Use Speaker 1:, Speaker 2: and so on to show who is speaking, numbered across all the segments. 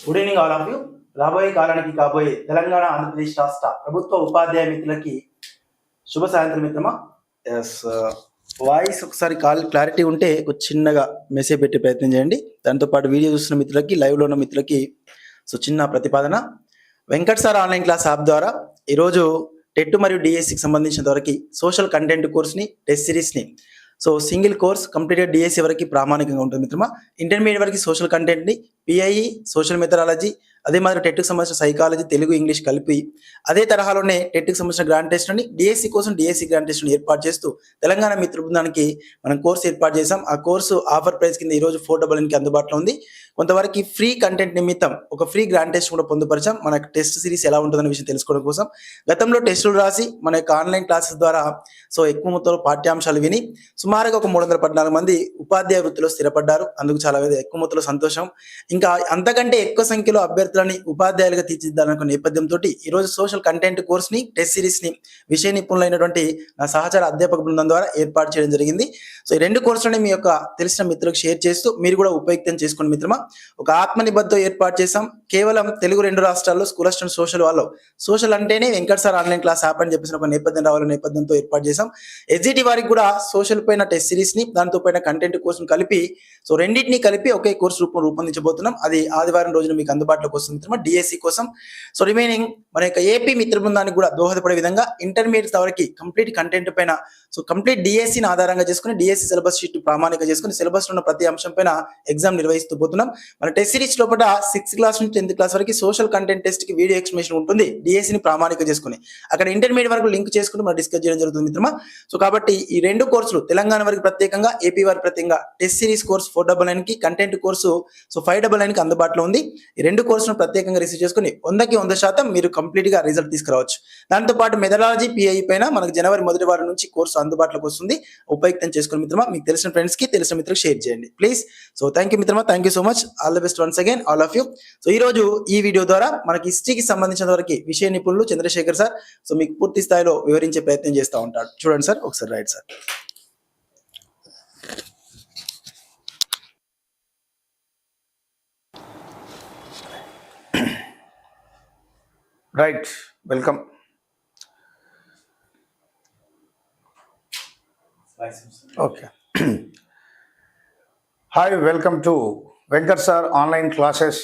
Speaker 1: Good evening all of you. రాబోయే కాలానికి కాబోయే తెలంగాణ ఆంధ్రప్రదేశ్ రాష్ట్ర ప్రభుత్వ ఉపాధ్యాయ మిత్రులకి శుభ సాయంత్రం మిత్రమా. ఎస్, వాయిస్ ఒకసారి కాల్ క్లారిటీ ఉంటే ఒక చిన్నగా మెసేజ్ పెట్టే ప్రయత్నం చేయండి. దాంతోపాటు వీడియో చూస్తున్న మిత్రులకి, లైవ్లో ఉన్న మిత్రులకి చిన్న ప్రతిపాదన. Venkat sir online class app ద్వారా ఈరోజు టెట్ మరియు డిఎస్సికి సంబంధించినంత వరకు సోషల్ కంటెంట్ కోర్స్ని, టెస్ట్ సిరీస్ని సింగిల్ కోర్స్ కంప్లీటెడ్ డిఎస్సి వరకు ప్రామాణికంగా ఉంటుంది మిత్రమా. ఇంటర్మీడియట్ వరకు సోషల్ కంటెంట్ని, పిఐఈ, సోషల్ మెథడాలజీ, అదే మాదిరి టెట్కి సంబంధించిన సైకాలజీ, తెలుగు, ఇంగ్లీష్ కలిపి అదే తరహాలోనే టెట్కి సంబంధించిన గ్రాండ్ టెస్ట్ని, డిఎస్సి కోసం డిఎస్సి గ్రాండ్ టెస్ట్ని ఏర్పాటు చేస్తూ తెలంగాణ మిత్ర బృందానికి మనం కోర్సు ఏర్పాటు చేసాం. ఆ కోర్సు ఆఫర్ ప్రైస్ కింద ఈరోజు 499కి అందుబాటులో ఉంది. కొంతవరకు ఫ్రీ కంటెంట్ నిమిత్తం ఒక ఫ్రీ గ్రాండ్ టెస్ట్ కూడా పొందుపరిచాం. మన టెస్ట్ సిరీస్ ఎలా ఉంటుందనే విషయం తెలుసుకోవడం కోసం గతంలో టెస్టులు రాసి మన యొక్క ఆన్లైన్ క్లాసెస్ ద్వారా ఎక్కువ మొత్తంలో పాఠ్యాంశాలు విని సుమారుగా ఒక 314 మంది ఉపాధ్యాయ వృత్తిలో స్థిరపడ్డారు. అందుకు చాలా ఎక్కువ మొత్తంలో సంతోషం. ఇంకా అంతకంటే ఎక్కువ సంఖ్యలో అభ్యర్థులని ఉపాధ్యాయులుగా తీర్చిదిద్దాలనుకున్న నేపథ్యంతో ఈరోజు సోషల్ కంటెంట్ కోర్స్ని, టెస్ట్ సిరీస్ని విషయ నిపుణులైనటువంటి నా సహచార అధ్యాపక బృందం ద్వారా ఏర్పాటు చేయడం జరిగింది. ఈ రెండు కోర్సులని మీ యొక్క తెలిసిన మిత్రులకు షేర్ చేస్తూ మీరు కూడా ఉపయుక్తం చేసుకోండి మిత్రమా. ఒక ఆత్మనిబద్ధతో ఏర్పాటు చేసాం. కేవలం తెలుగు 2 రాష్ట్రాల్లో స్కూల్ అసిస్టెంట్ సోషల్ వాళ్ళు సోషల్ అంటేనే Venkat sir online class app అని చెప్పేసి ఒక నేపథ్యం రావాలనే నేపథ్యంతో ఏర్పాటు చేసాం. ఎస్జిటి వారికి కూడా సోషల్ పైన టెస్ట్ సిరీస్ ని, దాంతో పైన కంటెంట్ కోర్సును కలిపి రెండింటిని కలిపి ఒకే కోర్సు రూపొందించబోతున్నాం. అది ఆదివారం రోజున మీకు అందుబాటులోకి వస్తుంది మిత్రమా. డిఎస్సి కోసం రిమైనింగ్ మన యొక్క ఏపీ మిత్ర బృందానికి కూడా దోహదపడే విధంగా ఇంటర్మీడియట్ వరకు కంప్లీట్ కంటెంట్ పైన కంప్లీట్ డిఎస్సిని ఆధారంగా చేసుకుని డిఎస్సి సిలబస్ షీట్ ప్రామాణిక చేసుకుని సిలబస్ లో ఉన్న ప్రతి అంశం పైన ఎగ్జామ్ నిర్వహిస్తూ పోతున్నాం. మన టెస్ట్ సిరీస్ లోపల 6th క్లాస్ నుంచి 10th క్లాస్ వరకు సోషల్ కంటెంట్ టెస్ట్ కి వీడియో ఎక్స్ప్లెనేషన్ ఉంటుంది. డిఎస్సిని ప్రామాణిక చేసుకుని అక్కడ ఇంటర్మీడియట్ వరకు లింక్ చేసుకుని మనం డిస్కస్ చేయడం జరుగుతుంది మిత్రమా. కాబట్టి ఈ రెండు కోర్సులు తెలంగాణ వరకు ప్రత్యేకంగా, ఏపీ వారికి ప్రత్యేకంగా టెస్ట్ సిరీస్ కోర్సు 499కి, కంటెంట్ కోర్సు 599కి అందుబాటులో ఉంది. ఈ రెండు కోర్సును ప్రత్యేకంగా రిసీవ్ చేసుకుని 100కి 100% మీరు కంప్లీట్ గా రిజల్ట్ తీసుకురావచ్చు. దాంతో పాటు మెథడాలజీ, పిఐ పైన మనకు జనవరి 1వ వారం నుంచి కోర్సు అందుబాటులోకి వస్తుంది. ఉపయుక్తం చేసుకుని మిత్రమా. మీకు తెలిసిన ఫ్రెండ్స్ కి, తెలిసిన మిత్రులకు షేర్ చేయండి ప్లీజ్. థ్యాంక్ యూ మిత్రమా. Thank you so much. All the best once again all of you. ఈ రోజు ఈ వీడియో ద్వారా మనకి హిస్టరీకి సంబంధించిన వరకు విషయ నిపుణులు చంద్రశేఖర్ సార్ మీకు పూర్తి స్థాయిలో వివరించే ప్రయత్నం చేస్తూ ఉంటాడు. చూడండి సార్ ఒకసారి. Right sir.
Speaker 2: Right, welcome. Okay, hi, welcome to Venkat sir online classes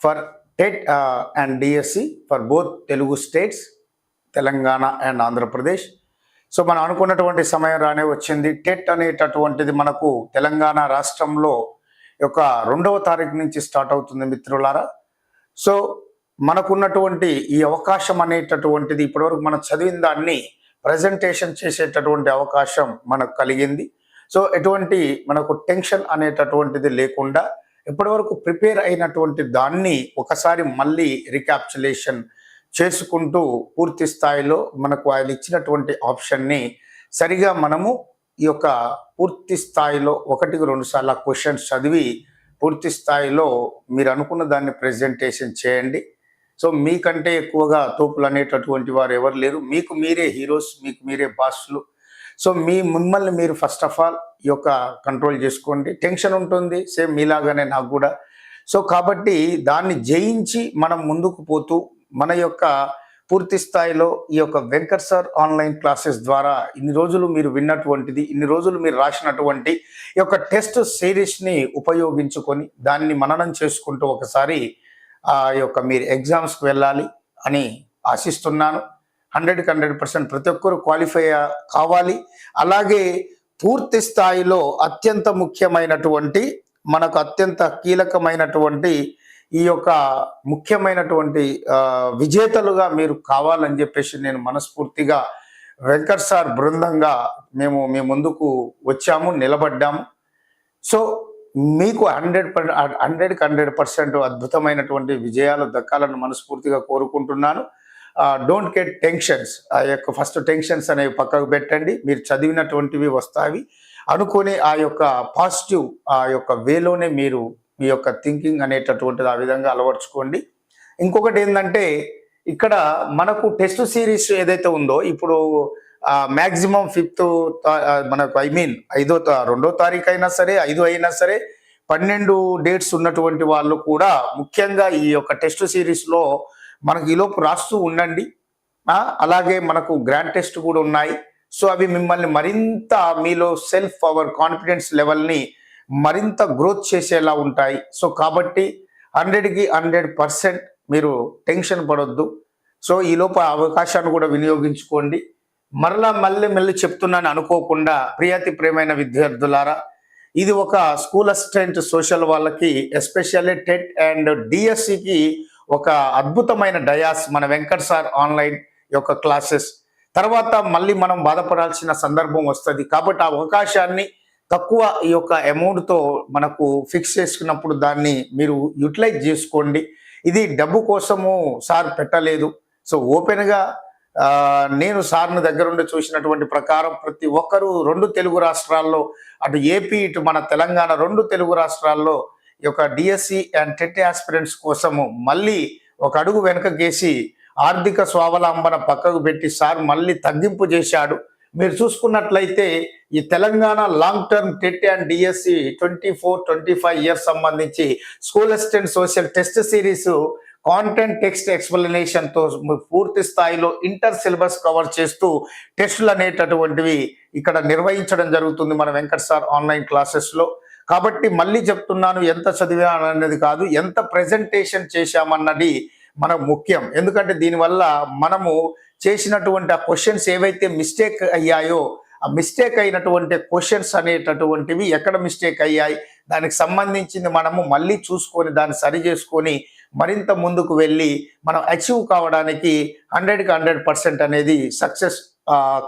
Speaker 2: for TET and DSC for both Telugu states, Telangana and Andhra Pradesh. మనం అనుకున్నటువంటి సమయం రానే వచ్చింది. టెట్ అనేటటువంటిది మనకు తెలంగాణ రాష్ట్రంలో యొక్క 2వ తారీఖు నుంచి స్టార్ట్ అవుతుంది మిత్రులారా. మనకున్నటువంటి ఈ అవకాశం అనేటటువంటిది ఇప్పటివరకు మనం చదివిన దాన్ని ప్రజెంటేషన్ చేసేటటువంటి అవకాశం మనకు కలిగింది. ఎటువంటి మనకు టెన్షన్ అనేటటువంటిది లేకుండా ఇప్పటివరకు ప్రిపేర్ అయినటువంటి దాన్ని ఒకసారి మళ్ళీ రికాప్చులేషన్ చేసుకుంటూ పూర్తి స్థాయిలో మనకు ఆయన ఇచ్చినటువంటి ఆప్షన్ని సరిగా మనము ఈ యొక్క పూర్తి స్థాయిలో 1-2 సార్లు క్వశ్చన్స్ చదివి పూర్తి స్థాయిలో మీరు అనుకున్న దాన్ని ప్రజెంటేషన్ చేయండి. మీకంటే ఎక్కువగా తోపులు అనేటటువంటి వారు ఎవరు లేరు. మీకు మీరే హీరోస్, మీకు మీరే బాస్లు. మిమ్మల్ని మీరు ఫస్ట్ ఆఫ్ ఆల్ ఈ యొక్క కంట్రోల్ చేసుకోండి. టెన్షన్ ఉంటుంది, సేమ్ మీలాగానే నాకు కూడా. కాబట్టి దాన్ని జయించి మనం ముందుకు పోతూ మన యొక్క పూర్తి స్థాయిలో ఈ యొక్క వెంకట్ సార్ ఆన్లైన్ క్లాసెస్ ద్వారా ఇన్ని రోజులు మీరు విన్నటువంటిది, ఇన్ని రోజులు మీరు రాసినటువంటి ఈ యొక్క టెస్ట్ సిరీస్ని ఉపయోగించుకొని దాన్ని మననం చేసుకుంటూ ఒకసారి ఆ యొక్క మీరు ఎగ్జామ్స్కి వెళ్ళాలి అని ఆశిస్తున్నాను. 100% ప్రతి ఒక్కరు క్వాలిఫై కావాలి. అలాగే పూర్తి స్థాయిలో అత్యంత ముఖ్యమైనటువంటి మనకు అత్యంత కీలకమైనటువంటి ఈ యొక్క ముఖ్యమైనటువంటి విజేతలుగా మీరు కావాలని చెప్పేసి నేను మనస్ఫూర్తిగా వెంకట్ సార్ బృందంగా మేము మీ ముందుకు వచ్చాము, నిలబడ్డాము. మీకు 100% అద్భుతమైనటువంటి విజయాలు దక్కాలని మనస్ఫూర్తిగా కోరుకుంటున్నాను. Don't get tensions. ఆ యొక్క ఫస్ట్ టెన్షన్స్ అనేవి పక్కకు పెట్టండి. మీరు చదివినటువంటివి వస్తాయి అనుకుని ఆ యొక్క పాజిటివ్ ఆ యొక్క వేలోనే మీరు మీ యొక్క థింకింగ్ అనేటటువంటిది ఆ విధంగా అలవర్చుకోండి. ఇంకొకటి ఏంటంటే ఇక్కడ మనకు టెస్ట్ సిరీస్ ఏదైతే ఉందో ఇప్పుడు మ్యాక్సిమం 5th మనకు 2వ తారీఖు అయినా సరే, 5 అయినా సరే, 12 డేట్స్ ఉన్నటువంటి వాళ్ళు కూడా ముఖ్యంగా ఈ యొక్క టెస్ట్ సిరీస్లో మనకు ఈలోపు రాస్తూ ఉండండి. అలాగే మనకు గ్రాండ్ టెస్ట్ కూడా ఉన్నాయి. సో అవి మిమ్మల్ని మరింత మీలో సెల్ఫ్ పవర్ కాన్ఫిడెన్స్ లెవెల్ని మరింత గ్రోత్ చేసేలా ఉంటాయి. సో కాబట్టి 100కి 100% మీరు టెన్షన్ పడొద్దు. సో ఈలోపు ఆ అవకాశాన్ని కూడా వినియోగించుకోండి. మళ్ళీ చెప్తున్నాను అనుకోకుండా, ప్రియాతి ప్రియమైన విద్యార్థులారా, ఇది ఒక స్కూల్ అసిస్టెంట్ సోషల్ వాళ్ళకి, ఎస్పెషల్లీ టెట్ అండ్ డిఎస్సికి ఒక అద్భుతమైన డయాస్ మన వెంకట్ సార్ ఆన్లైన్ యొక్క క్లాసెస్. తర్వాత మళ్ళీ మనం బాధపడాల్సిన సందర్భం వస్తుంది. కాబట్టి ఆ అవకాశాన్ని తక్కువ ఈ యొక్క అమౌంట్తో మనకు ఫిక్స్ చేసుకున్నప్పుడు దాన్ని మీరు యూటిలైజ్ చేసుకోండి. ఇది డబ్బు కోసము సార్ పెట్టలేదు. సో ఓపెన్గా నేను సార్ని దగ్గరుండి చూసినటువంటి ప్రకారం ప్రతి ఒక్కరూ 2 తెలుగు రాష్ట్రాల్లో, అటు ఏపీ ఇటు మన తెలంగాణ 2 తెలుగు రాష్ట్రాల్లో ఈ యొక్క డిఎస్సి అండ్ టెట్ ఆస్పిరెంట్స్ కోసము మళ్ళీ ఒక అడుగు వెనకకేసి ఆర్థిక స్వావలంబన పక్కకు పెట్టి సార్ మళ్ళీ తగ్గింపు చేశాడు. మీరు చూసుకున్నట్లయితే ఈ Telangana long term TET and DSC 24-25 years సంబంధించి school assistant social test series content text ఎక్స్ప్లెనేషన్తో పూర్తి స్థాయిలో ఇంటర్ సిలబస్ కవర్ చేస్తూ టెస్టులు అనేటటువంటివి ఇక్కడ నిర్వహించడం జరుగుతుంది మన వెంకట్ సార్ ఆన్లైన్ క్లాసెస్లో. కాబట్టి మళ్ళీ చెప్తున్నాను, ఎంత చదివాను అనేది కాదు, ఎంత ప్రెజెంటేషన్ చేశామన్నది మనకు ముఖ్యం. ఎందుకంటే దీనివల్ల మనము చేసినటువంటి ఆ క్వశ్చన్స్ ఏవైతే మిస్టేక్ అయ్యాయో, ఆ మిస్టేక్ అయినటువంటి క్వశ్చన్స్ అనేటటువంటివి ఎక్కడ మిస్టేక్ అయ్యాయి, దానికి సంబంధించింది మనము మళ్ళీ చూసుకొని దాన్ని సరి చేసుకొని మరింత ముందుకు వెళ్ళి మనం అచీవ్ కావడానికి 100కి 100% అనేది సక్సెస్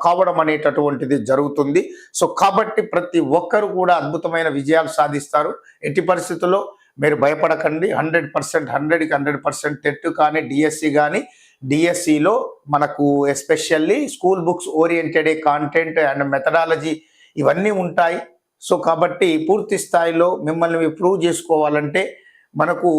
Speaker 2: కావడం అనేటటువంటిది జరుగుతుంది. సో కాబట్టి ప్రతి ఒక్కరు కూడా అద్భుతమైన విజయాలు సాధిస్తారు. ఎట్టి పరిస్థితుల్లో మీరు భయపడకండి. 100%, 100కి 100% టెట్ కానీ డిఎస్సి కానీ, డిఎస్సిలో మనకు especially school books oriented content and methodology ఇవన్నీ ఉంటాయి. సో కాబట్టి పూర్తి స్థాయిలో మిమ్మల్ని ప్రూవ్ చేసుకోవాలంటే మనకు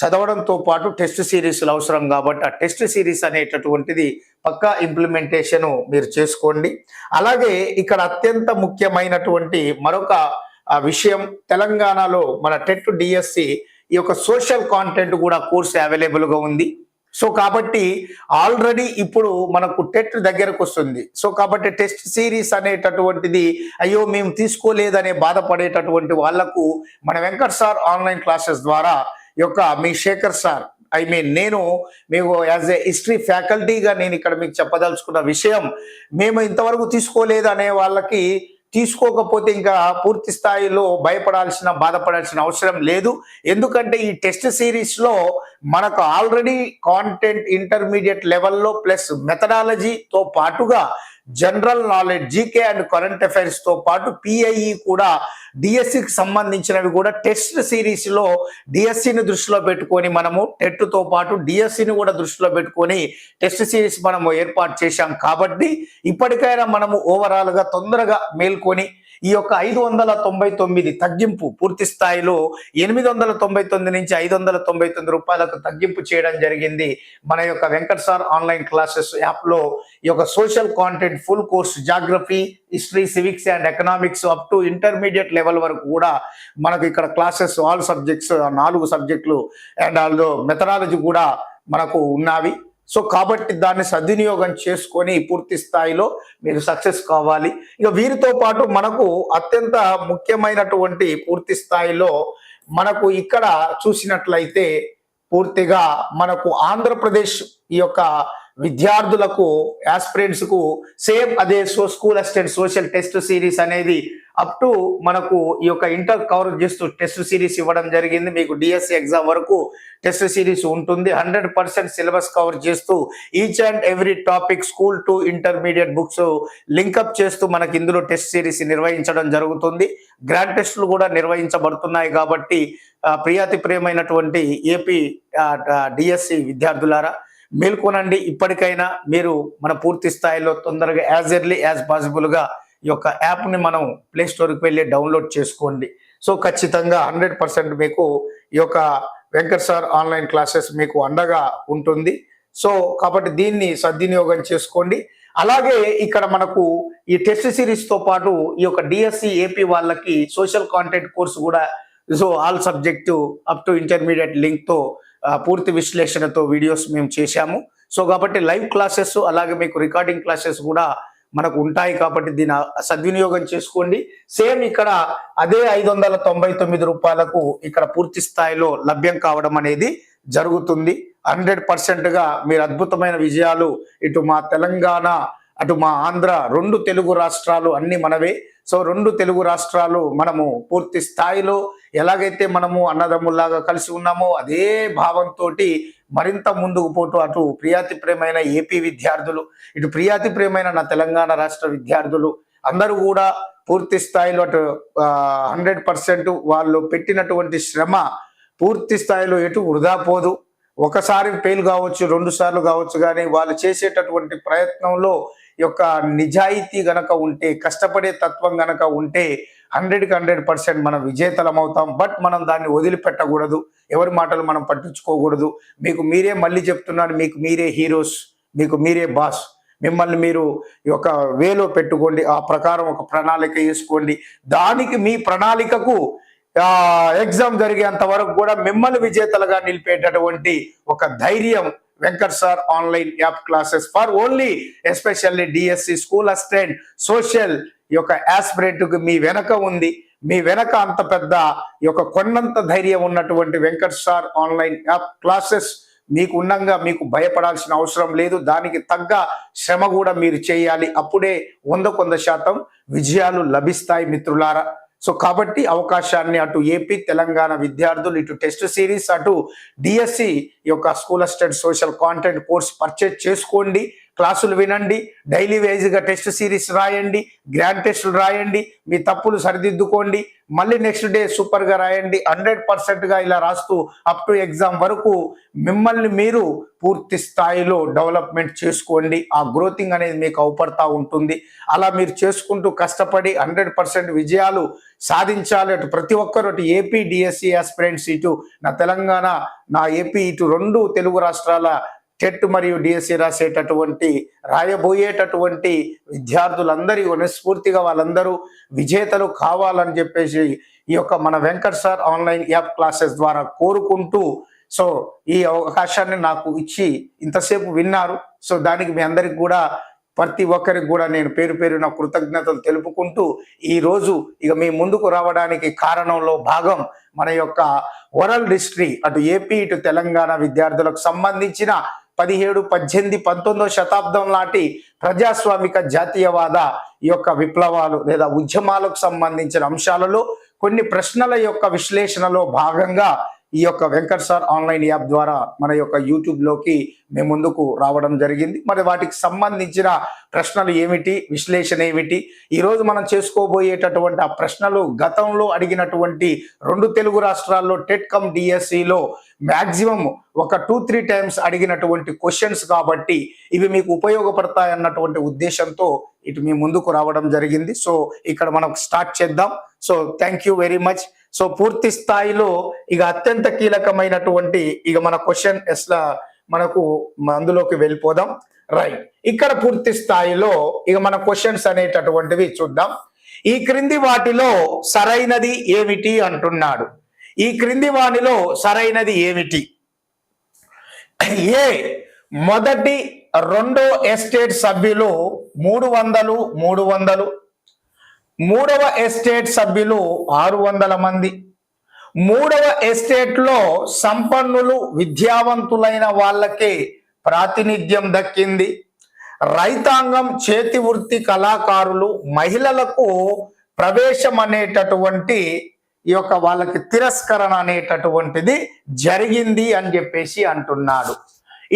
Speaker 2: చదవడంతో పాటు టెస్ట్ సిరీస్లు అవసరం. కాబట్టి ఆ టెస్ట్ సిరీస్ అనేటటువంటిది పక్కా ఇంప్లిమెంటేషన్ మీరు చేసుకోండి. అలాగే ఇక్కడ అత్యంత ముఖ్యమైనటువంటి మరొక విషయం, తెలంగాణలో మన టెట్ డిఎస్సి ఈ యొక్క సోషల్ కాంటెంట్ కూడా కోర్సు అవైలబుల్గా ఉంది. సో కాబట్టి ఆల్రెడీ ఇప్పుడు మనకు టెట్ దగ్గరకు వస్తుంది. సో కాబట్టి టెస్ట్ సిరీస్ అనేటటువంటిది అయ్యో మేము తీసుకోలేదనే బాధపడేటటువంటి వాళ్లకు మన వెంకట్ సార్ ఆన్లైన్ క్లాసెస్ ద్వారా యొక్క మీ శేఖర్ సార్, నేను మీకు యాజ్ ఏ హిస్టరీ ఫ్యాకల్టీగా నేను ఇక్కడ మీకు చెప్పదలుచుకున్న విషయం, మేము ఇంతవరకు తీసుకోలేదు అనే వాళ్ళకి తీసుకోకపోతే ఇంకా పూర్తి స్థాయిలో బాధపడాల్సిన అవసరం లేదు. ఎందుకంటే ఈ టెస్ట్ సిరీస్లో మనకు ఆల్రెడీ కాంటెంట్ ఇంటర్మీడియట్ లెవెల్లో ప్లస్ మెథడాలజీతో పాటుగా general knowledge, GK and current అఫైర్స్తో పాటు పిఐఈ కూడా డిఎస్సికి సంబంధించినవి కూడా టెస్ట్ సిరీస్లో డిఎస్సిని దృష్టిలో పెట్టుకొని మనము టెట్తో పాటు డిఎస్సిని కూడా దృష్టిలో పెట్టుకొని టెస్ట్ సిరీస్ మనము ఏర్పాటు చేశాం. కాబట్టి ఇప్పటికైనా మనము ఓవరాల్గా తొందరగా మేల్కొని ఈ యొక్క 599 తగ్గింపు పూర్తి స్థాయిలో 899 నుంచి 599 రూపాయలకు తగ్గింపు చేయడం జరిగింది. మన యొక్క వెంకట్ సార్ ఆన్లైన్ క్లాసెస్ యాప్లో ఈ యొక్క social content full course, geography, history, civics and economics up to intermediate level వరకు కూడా మనకు ఇక్కడ క్లాసెస్ ఆల్ సబ్జెక్ట్స్ 4 సబ్జెక్టులు అండ్ ఆల్దో మెథడాలజీ కూడా మనకు ఉన్నవి. సో కాబట్టి దాన్ని సద్వినియోగం చేసుకొని పూర్తి స్థాయిలో మీరు సక్సెస్ కావాలి. ఇక వీరితో పాటు మనకు అత్యంత ముఖ్యమైనటువంటి పూర్తి స్థాయిలో మనకు ఇక్కడ చూసినట్లయితే పూర్తిగా మనకు ఆంధ్రప్రదేశ్ ఈ యొక్క విద్యార్థులకు, ఆస్పిరెంట్స్కు సేమ్ అదే school assistant social test series అనేది అప్ టు మనకు ఈ యొక్క ఇంటర్ కవర్ చేస్తూ టెస్ట్ సిరీస్ ఇవ్వడం జరిగింది. మీకు డిఎస్సి ఎగ్జామ్ వరకు టెస్ట్ సిరీస్ ఉంటుంది. 100% సిలబస్ కవర్ చేస్తూ each and every topic school to intermediate books link up చేస్తూ మనకి ఇందులో టెస్ట్ సిరీస్ నిర్వహించడం జరుగుతుంది. గ్రాండ్ టెస్టులు కూడా నిర్వహించబడుతున్నాయి. కాబట్టి ప్రియాతి ప్రియమైనటువంటి ఏపీ డిఎస్సి విద్యార్థులారా మేల్కొనండి. ఇప్పటికైనా మీరు మన పూర్తి స్థాయిలో తొందరగా యాజ్ ఎర్లీ యాజ్ పాసిబుల్గా ఈ యొక్క యాప్ని మనం ప్లే స్టోర్కి వెళ్ళి డౌన్లోడ్ చేసుకోండి. సో ఖచ్చితంగా 100% మీకు ఈ యొక్క వెంకట్ సార్ ఆన్లైన్ క్లాసెస్ మీకు అండగా ఉంటుంది. సో కాబట్టి దీన్ని సద్వినియోగం చేసుకోండి. అలాగే ఇక్కడ మనకు ఈ టెస్ట్ సిరీస్తో పాటు ఈ యొక్క డిఎస్సి ఏపీ వాళ్ళకి సోషల్ కాంటెంట్ కోర్సు కూడా so all subject up to intermediate లింక్తో పూర్తి విశ్లేషణతో వీడియోస్ మేము చేశాము. సో కాబట్టి లైవ్ క్లాసెస్ అలాగే మీకు రికార్డింగ్ క్లాసెస్ కూడా మనకు ఉంటాయి కాబట్టి దీన్ని సద్వినియోగం చేసుకోండి. సేమ్ ఇక్కడ అదే 599 రూపాయలకు ఇక్కడ పూర్తి స్థాయిలో లభ్యం కావడం అనేది జరుగుతుంది. 100%గా మీరు అద్భుతమైన విజయాలు ఇటు మా తెలంగాణ అటు మా ఆంధ్ర 2 తెలుగు రాష్ట్రాలు అన్ని మనవే. సో 2 తెలుగు రాష్ట్రాలు మనము పూర్తి స్థాయిలో ఎలాగైతే మనము అన్నదమ్ముల్లాగా కలిసి ఉన్నామో అదే భావంతో మరింత ముందుకు పోతూ అటు ప్రియాతి ప్రేమైన ఏపీ విద్యార్థులు ఇటు ప్రియాతి ప్రేమైన నా తెలంగాణ రాష్ట్ర విద్యార్థులు అందరూ కూడా పూర్తి స్థాయిలో అటు 100% వాళ్ళు పెట్టినటువంటి శ్రమ పూర్తి స్థాయిలో ఎటు వృధా పోదు. ఒకసారి ఫెయిల్ కావచ్చు, 2 సార్లు కావచ్చు, కానీ వాళ్ళు చేసేటటువంటి ప్రయత్నంలో యొక్క నిజాయితీ గనక ఉంటే, కష్టపడే తత్వం గనక ఉంటే 100కి 100% మనం విజేతలం అవుతాం. బట్ మనం దాన్ని వదిలిపెట్టకూడదు, ఎవరి మాటలు మనం పట్టించుకోకూడదు. మీకు మీరే మళ్ళీ చెప్తున్నాను, మీకు మీరే హీరోస్, మీకు మీరే బాస్. మిమ్మల్ని మీరు ఒక వేలో పెట్టుకోండి, ఆ ప్రకారం ఒక ప్రణాళిక వేసుకోండి. దానికి మీ ప్రణాళికకు ఎగ్జామ్ జరిగేంత వరకు కూడా మిమ్మల్ని విజేతలుగా నిలిపేటటువంటి ఒక ధైర్యం Venkat sir online app classes for only especially DSC school assistant social ఈ యొక్క యాస్పిరెంట్కి మీ వెనక ఉంది. మీ వెనక అంత పెద్ద ఈ యొక్క కొండంత ధైర్యం ఉన్నటువంటి Venkat sir online app classes మీకు ఉన్నంగా మీకు భయపడాల్సిన అవసరం లేదు. దానికి తగ్గ శ్రమ కూడా మీరు చేయాలి. అప్పుడే 100% విజయాలు లభిస్తాయి మిత్రులారా. సో కాబట్టి అవకాశాన్ని అటు ఏపీ తెలంగాణ విద్యార్థులు ఇటు టెస్ట్ సిరీస్ అటు డిఎస్సి యొక్క school assistant social content course purchase చేసుకోండి. క్లాసులు వినండి, డైలీ వైజ్గా టెస్ట్ సిరీస్ రాయండి, గ్రాండ్ టెస్టులు రాయండి, మీ తప్పులు సరిదిద్దుకోండి, మళ్ళీ నెక్స్ట్ డే సూపర్గా రాయండి. 100%గా ఇలా రాస్తూ అప్ టు ఎగ్జామ్ వరకు మిమ్మల్ని మీరు పూర్తి స్థాయిలో డెవలప్మెంట్ చేసుకోండి. ఆ గ్రోతింగ్ అనేది మీకు అవపడతా ఉంటుంది. అలా మీరు చేసుకుంటూ కష్టపడి 100% విజయాలు సాధించాలి. అటు ప్రతి ఒక్కరు అటు ఏపీ డిఎస్సి ఆస్పిరెంట్స్ ఇటు నా తెలంగాణ నా ఏపీ ఇటు 2 తెలుగు రాష్ట్రాల టెట్ మరియు డిఎస్సి రాసేటటువంటి రాయబోయేటటువంటి విద్యార్థులందరి మనస్ఫూర్తిగా వాళ్ళందరూ విజేతలు కావాలని చెప్పేసి ఈ యొక్క మన Venkat sir online app classes ద్వారా కోరుకుంటూ, సో ఈ అవకాశాన్ని నాకు ఇచ్చి ఇంతసేపు విన్నారు. సో దానికి మీ అందరికి కూడా ప్రతి ఒక్కరికి కూడా నేను పేరు పేరున కృతజ్ఞతలు తెలుపుకుంటూ ఈరోజు ఇక మీ ముందుకు రావడానికి కారణంలో భాగం మన యొక్క వరల్డ్ హిస్టరీ అటు ఏపీ ఇటు తెలంగాణ విద్యార్థులకు సంబంధించిన 17, 18, 19వ శతాబ్దం లాంటి ప్రజాస్వామిక జాతీయవాద ఈ యొక్క విప్లవాలు లేదా ఉద్యమాలకు సంబంధించిన అంశాలలో కొన్ని ప్రశ్నల యొక్క విశ్లేషణలో భాగంగా ఈ యొక్క వెంకట్ సార్ ఆన్లైన్ యాప్ ద్వారా మన యొక్క యూట్యూబ్లోకి మేము ముందుకు రావడం జరిగింది. మరి వాటికి సంబంధించిన ప్రశ్నలు ఏమిటి, విశ్లేషణ ఏమిటి, ఈరోజు మనం చేసుకోబోయేటటువంటి ఆ ప్రశ్నలు గతంలో అడిగినటువంటి 2 తెలుగు రాష్ట్రాల్లో టెట్ కమ్ డిఎస్సిలో మ్యాక్సిమం ఒక 2-3 టైమ్స్ అడిగినటువంటి క్వశ్చన్స్ కాబట్టి ఇవి మీకు ఉపయోగపడతాయి అన్నటువంటి ఉద్దేశంతో ఇటు మీ ముందుకు రావడం జరిగింది. సో ఇక్కడ మనం స్టార్ట్ చేద్దాం. So thank you very much. So పూర్తి స్థాయిలో ఇక అత్యంత కీలకమైనటువంటి ఇక మన క్వశ్చన్ ఎస్లా మనకు అందులోకి వెళ్ళిపోదాం. రైట్, ఇక్కడ పూర్తి స్థాయిలో ఇక మన క్వశ్చన్స్ అనేటటువంటివి చూద్దాం. ఈ క్రింది వాటిలో సరైనది ఏమిటి అంటున్నాడు. ఈ క్రింది వాటిలో సరైనది ఏమిటి? ఏ మొదటి 2వ ఎస్టేట్ సభ్యులు 300, 3వ ఎస్టేట్ సభ్యులు 600 మంది, 3వ ఎస్టేట్ లో సంపన్నులు విద్యావంతులైన వాళ్ళకే ప్రాతినిధ్యం దక్కింది. రైతాంగం, చేతి వృత్తి కళాకారులు, మహిళలకు ప్రవేశం అనేటటువంటి ఈ యొక్క వాళ్ళకి తిరస్కరణ అనేటటువంటిది జరిగింది అని చెప్పేసి అంటున్నాడు.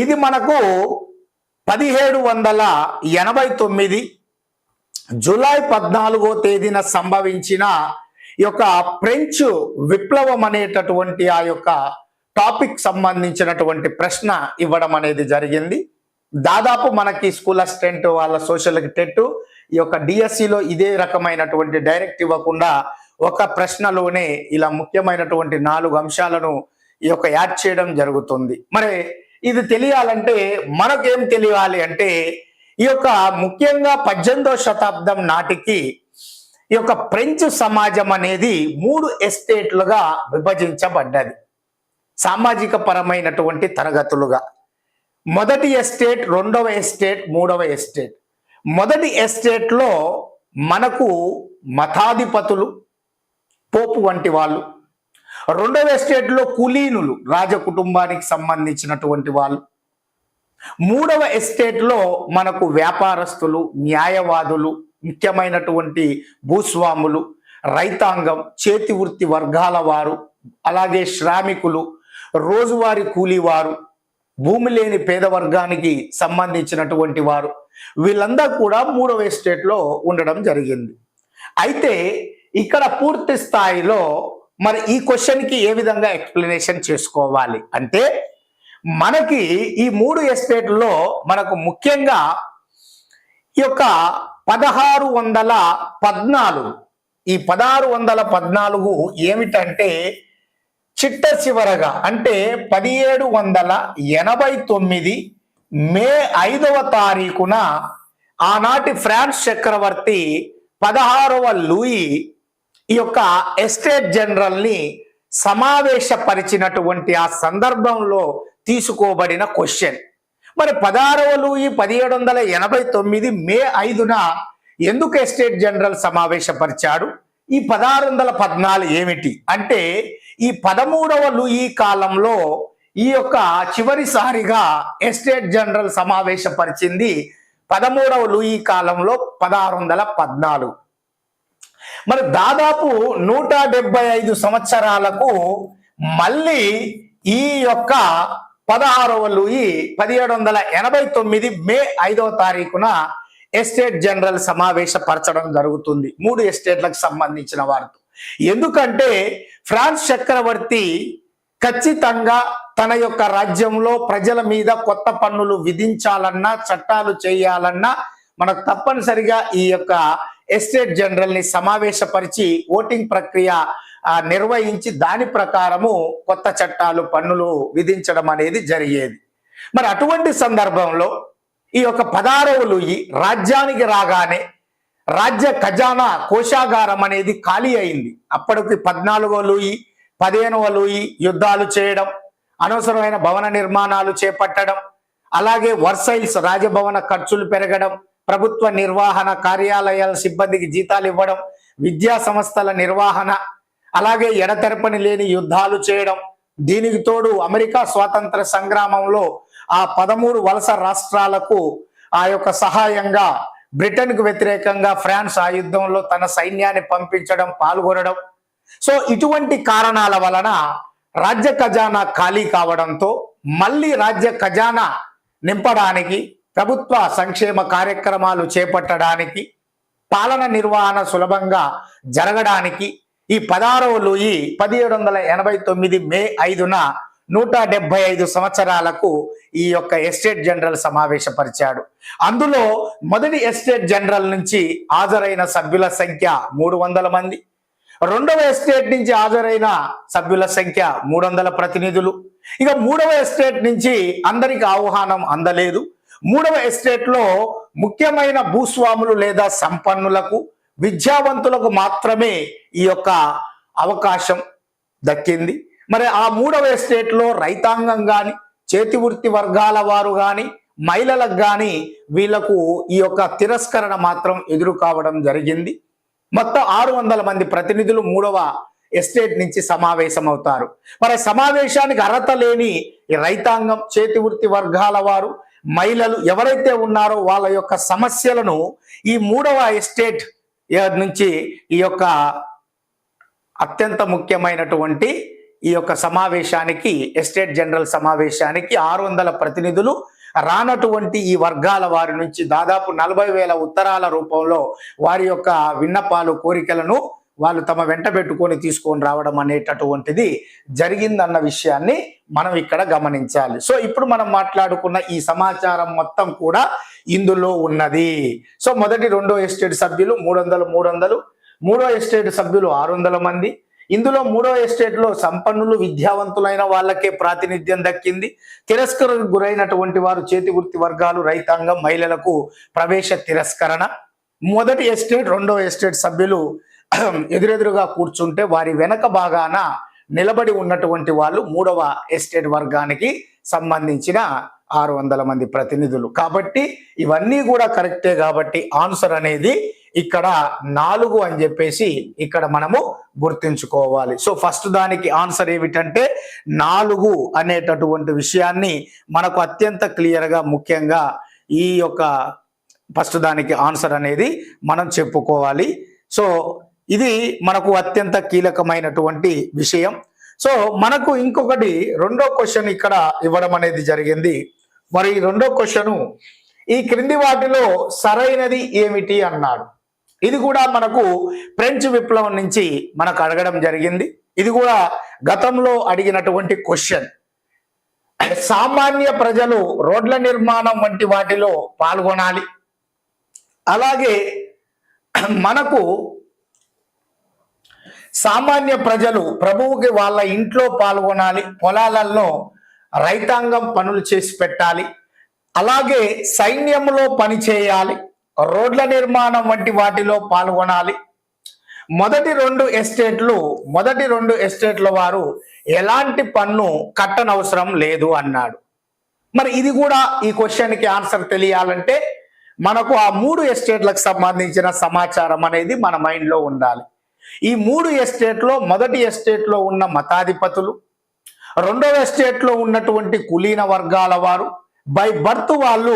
Speaker 2: ఇది మనకు 1789 జూలై 14వ తేదీన సంభవించిన ఈ యొక్క ఫ్రెంచ్ విప్లవం అనేటటువంటి ఆ యొక్క టాపిక్ సంబంధించినటువంటి ప్రశ్న ఇవ్వడం అనేది జరిగింది. దాదాపు మనకి స్కూల్ అసిస్టెంట్ వాళ్ళ సోషల్ టెట్ ఈ యొక్క డిఎస్సిలో ఇదే రకమైనటువంటి డైరెక్ట్ ఇవ్వకుండా ఒక ప్రశ్నలోనే ఇలా ముఖ్యమైనటువంటి 4 అంశాలను ఈ యొక్క యాడ్ చేయడం జరుగుతుంది. మరి ఇది తెలియాలంటే మనకేం తెలియాలి అంటే ఈ యొక్క ముఖ్యంగా 18వ శతాబ్దం నాటికి ఈ యొక్క ఫ్రెంచ్ సమాజం అనేది 3 ఎస్టేట్లుగా విభజించబడ్డది, సామాజిక పరమైనటువంటి తరగతులుగా. మొదటి ఎస్టేట్, రెండవ ఎస్టేట్, మూడవ ఎస్టేట్. మొదటి ఎస్టేట్లో మనకు మతాధిపతులు, పోపు వంటి వాళ్ళు. రెండవ ఎస్టేట్లో కులీనులు, రాజ కుటుంబానికి సంబంధించినటువంటి వాళ్ళు. మూడవ ఎస్టేట్లో మనకు వ్యాపారస్తులు, న్యాయవాదులు, ముఖ్యమైనటువంటి భూస్వాములు, రైతాంగం, చేతి వృత్తి వర్గాల వారు, అలాగే శ్రామికులు, రోజువారీ కూలీవారు, భూమి లేని పేద వర్గానికి సంబంధించినటువంటి వారు, వీళ్ళందరూ కూడా మూడవ ఎస్టేట్లో ఉండడం జరిగింది. అయితే ఇక్కడ పూర్తి స్థాయిలో మరి ఈ క్వశ్చన్కి ఏ విధంగా ఎక్స్ప్లెనేషన్ చేసుకోవాలి అంటే, మనకి ఈ 3 ఎస్టేట్లో మనకు ముఖ్యంగా ఈ యొక్క 1614, ఈ 1614 ఏమిటంటే చిట్ట చివరగా అంటే 1789 మే 5వ తారీఖున ఆనాటి ఫ్రాన్స్ చక్రవర్తి 16వ లూయి ఈ యొక్క ఎస్టేట్ జనరల్ని సమావేశపరిచినటువంటి ఆ సందర్భంలో తీసుకోబడిన క్వశ్చన్. మరి 16వ లూయి 1789 మే 5న ఎందుకు ఎస్టేట్ జనరల్ సమావేశపరిచాడు? ఈ 1614 ఏమిటి అంటే, ఈ 13వ లూయి కాలంలో ఈ యొక్క చివరిసారిగా ఎస్టేట్ జనరల్ సమావేశపరిచింది 13వ లూయి కాలంలో 1614. మరి దాదాపు 175 సంవత్సరాలకు మళ్ళీ ఈ యొక్క 16వ లూయి 1789 మే 5వ తారీఖున ఎస్టేట్ జనరల్ సమావేశపరచడం జరుగుతుంది 3 ఎస్టేట్లకు సంబంధించిన వారితో. ఎందుకంటే ఫ్రాన్స్ చక్రవర్తి ఖచ్చితంగా తన యొక్క రాజ్యంలో ప్రజల మీద కొత్త పన్నులు విధించాలన్నా, చట్టాలు చేయాలన్నా మనకు తప్పనిసరిగా ఈ యొక్క ఎస్టేట్ జనరల్ ని సమావేశపరిచి ఓటింగ్ ప్రక్రియ నిర్వహించి దాని ప్రకారము కొత్త చట్టాలు, పన్నులు విధించడం అనేది జరిగేది. మరి అటువంటి సందర్భంలో ఈ యొక్క 16వ లూయి రాజ్యానికి రాగానే రాజ్య ఖజానా కోశాగారం అనేది ఖాళీ అయింది. అప్పటికి 14వ లూయి 15వ లూయి యుద్ధాలు చేయడం, అనవసరమైన భవన నిర్మాణాలు చేపట్టడం, అలాగే వర్సైల్స్ రాజభవన ఖర్చులు పెరగడం, ప్రభుత్వ నిర్వహణ కార్యాలయాల సిబ్బందికి జీతాలు ఇవ్వడం, విద్యా సంస్థల నిర్వహణ, అలాగే ఎడతెరపని లేని యుద్ధాలు చేయడం. దీనికి తోడు అమెరికా స్వాతంత్ర సంగ్రామంలో ఆ 13 వలస రాష్ట్రాలకు ఆ యొక్క సహాయంగా బ్రిటన్కు వ్యతిరేకంగా ఫ్రాన్స్ ఆ యుద్ధంలో తన సైన్యాన్ని పంపించడం, పాల్గొనడం. సో ఇటువంటి కారణాల వలన రాజ్య ఖజానా ఖాళీ కావడంతో మళ్ళీ రాజ్య ఖజానా నింపడానికి, ప్రభుత్వ సంక్షేమ కార్యక్రమాలు చేపట్టడానికి, పాలన నిర్వహణ సులభంగా జరగడానికి ఈ 16వ లూయి 1789 మే 5న 175 సంవత్సరాలకు ఈ యొక్క ఎస్టేట్ జనరల్ సమావేశపరిచాడు. అందులో మొదటి ఎస్టేట్ జనరల్ నుంచి హాజరైన సభ్యుల సంఖ్య 300 మంది, రెండవ ఎస్టేట్ నుంచి హాజరైన సభ్యుల సంఖ్య 300 ప్రతినిధులు. ఇక మూడవ ఎస్టేట్ నుంచి అందరికి ఆహ్వానం అందలేదు. మూడవ ఎస్టేట్లో ముఖ్యమైన భూస్వాములు లేదా సంపన్నులకు, విద్యావంతులకు మాత్రమే ఈ యొక్క అవకాశం దక్కింది. మరి ఆ మూడవ ఎస్టేట్లో రైతాంగం కానీ, చేతి వృత్తి వర్గాల వారు కానీ, మహిళలకు కానీ వీళ్లకు ఈ యొక్క తిరస్కరణ మాత్రం ఎదురు కావడం జరిగింది. మొత్తం 600 మంది ప్రతినిధులు మూడవ ఎస్టేట్ నుంచి సమావేశం అవుతారు. మరి సమావేశానికి అర్హత లేని ఈ రైతాంగం, చేతి వృత్తి వర్గాల వారు, మహిళలు ఎవరైతే ఉన్నారో వాళ్ళ యొక్క సమస్యలను ఈ మూడవ ఎస్టేట్ నుంచి ఈ యొక్క అత్యంత ముఖ్యమైనటువంటి ఈ యొక్క సమావేశానికి, ఎస్టేట్ జనరల్ సమావేశానికి 600 ప్రతినిధులు రానటువంటి ఈ వర్గాల వారి నుంచి దాదాపు 40,000 ఉత్తరాల రూపంలో వారి యొక్క విన్నపాలు, కోరికలను వాళ్ళు తమ వెంట పెట్టుకొని తీసుకొని రావడం అనేటటువంటిది జరిగిందన్న విషయాన్ని మనం ఇక్కడ గమనించాలి. సో ఇప్పుడు మనం మాట్లాడుకున్న ఈ సమాచారం మొత్తం కూడా ఇందులో ఉన్నది. సో మొదటి, రెండో ఎస్టేట్ సభ్యులు 300, మూడో ఎస్టేట్ సభ్యులు 600 మంది. ఇందులో మూడో ఎస్టేట్లో సంపన్నులు, విద్యావంతులైన వాళ్ళకే ప్రాతినిధ్యం దక్కింది. తిరస్కరణకు గురైనటువంటి వారు చేతి వృత్తి వర్గాలు, రైతాంగం, మహిళలకు ప్రవేశ తిరస్కరణ. మొదటి ఎస్టేట్, రెండో ఎస్టేట్ సభ్యులు ఎదురెదురుగా కూర్చుంటే వారి వెనక భాగాన నిలబడి ఉన్నటువంటి వాళ్ళు 3వ ఎస్టేట్ వర్గానికి సంబంధించిన 600 మంది ప్రతినిధులు. కాబట్టి ఇవన్నీ కూడా కరెక్టే. కాబట్టి ఆన్సర్ అనేది ఇక్కడ 4 అని చెప్పేసి ఇక్కడ మనము గుర్తుంచుకోవాలి. సో ఫస్ట్ దానికి ఆన్సర్ ఏమిటంటే 4 అనేటటువంటి విషయాన్ని మనకు అత్యంత క్లియర్గా ముఖ్యంగా ఈ యొక్క ఫస్ట్ దానికి ఆన్సర్ అనేది మనం చెప్పుకోవాలి. సో ఇది మనకు అత్యంత కీలకమైనటువంటి విషయం. సో మనకు ఇంకొకటి రెండో క్వశ్చన్ ఇక్కడ ఇవ్వడం అనేది జరిగింది. మరి రెండో క్వశ్చను ఈ క్రింది వాటిలో సరైనది ఏమిటి అన్నాడు. ఇది కూడా మనకు ఫ్రెంచ్ విప్లవం నుంచి మనకు అడగడం జరిగింది. ఇది కూడా గతంలో అడిగినటువంటి క్వశ్చన్. సామాన్య ప్రజలు రోడ్ల నిర్మాణం వంటి వాటిలో పాల్గొనాలి. అలాగే మనకు సామాన్య ప్రజలు ప్రభువుకి వాళ్ళ ఇంట్లో పాల్గొనాలి, పొలాలలో రైతాంగం పనులు చేసి పెట్టాలి, అలాగే సైన్యంలో పని చేయాలి, రోడ్ల నిర్మాణం వంటి వాటిలో పాల్గొనాలి. మొదటి రెండు ఎస్టేట్ల వారు ఎలాంటి పన్ను కట్టనవసరం లేదు అన్నాడు. మరి ఇది కూడా ఈ క్వశ్చన్కి ఆన్సర్ తెలియాలంటే మనకు ఆ 3 ఎస్టేట్లకు సంబంధించిన సమాచారం అనేది మన మైండ్లో ఉండాలి. ఈ 3 ఎస్టేట్లో మొదటి ఎస్టేట్లో ఉన్న మతాధిపతులు, రెండవ ఎస్టేట్లో ఉన్నటువంటి కులీన వర్గాల వారు బై బర్త్ వాళ్ళు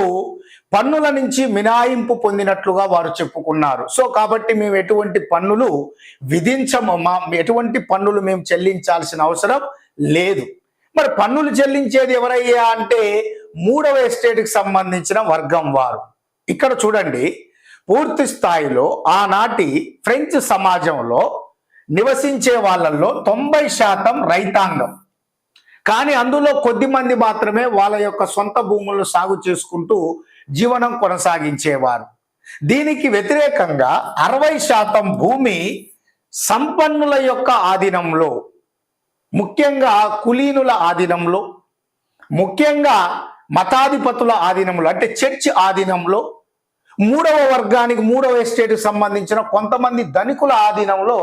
Speaker 2: పన్నుల నుంచి మినహాయింపు పొందినట్లుగా వారు చెప్పుకున్నారు. సో కాబట్టి మేము ఎటువంటి పన్నులు విధించము, ఎటువంటి పన్నులు మేము చెల్లించాల్సిన అవసరం లేదు. మరి పన్నులు చెల్లించేది ఎవరయ్యా అంటే 3వ ఎస్టేట్కి సంబంధించిన వర్గం వారు. ఇక్కడ చూడండి, పూర్తి స్థాయిలో ఆనాటి ఫ్రెంచ్ సమాజంలో నివసించే వాళ్ళల్లో 90% రైతాంగం. కానీ అందులో కొద్ది మంది మాత్రమే వాళ్ళ యొక్క సొంత భూములను సాగు చేసుకుంటూ జీవనం కొనసాగించేవారు. దీనికి వ్యతిరేకంగా 60% భూమి సంపన్నుల యొక్క ఆధీనంలో, ముఖ్యంగా కులీనుల ఆధీనంలో, ముఖ్యంగా మతాధిపతుల ఆధీనంలో అంటే చర్చ్ ఆధీనంలో, 3వ వర్గానికి 3వ ఎస్టేట్కి సంబంధించిన కొంతమంది ధనికుల ఆధీనంలో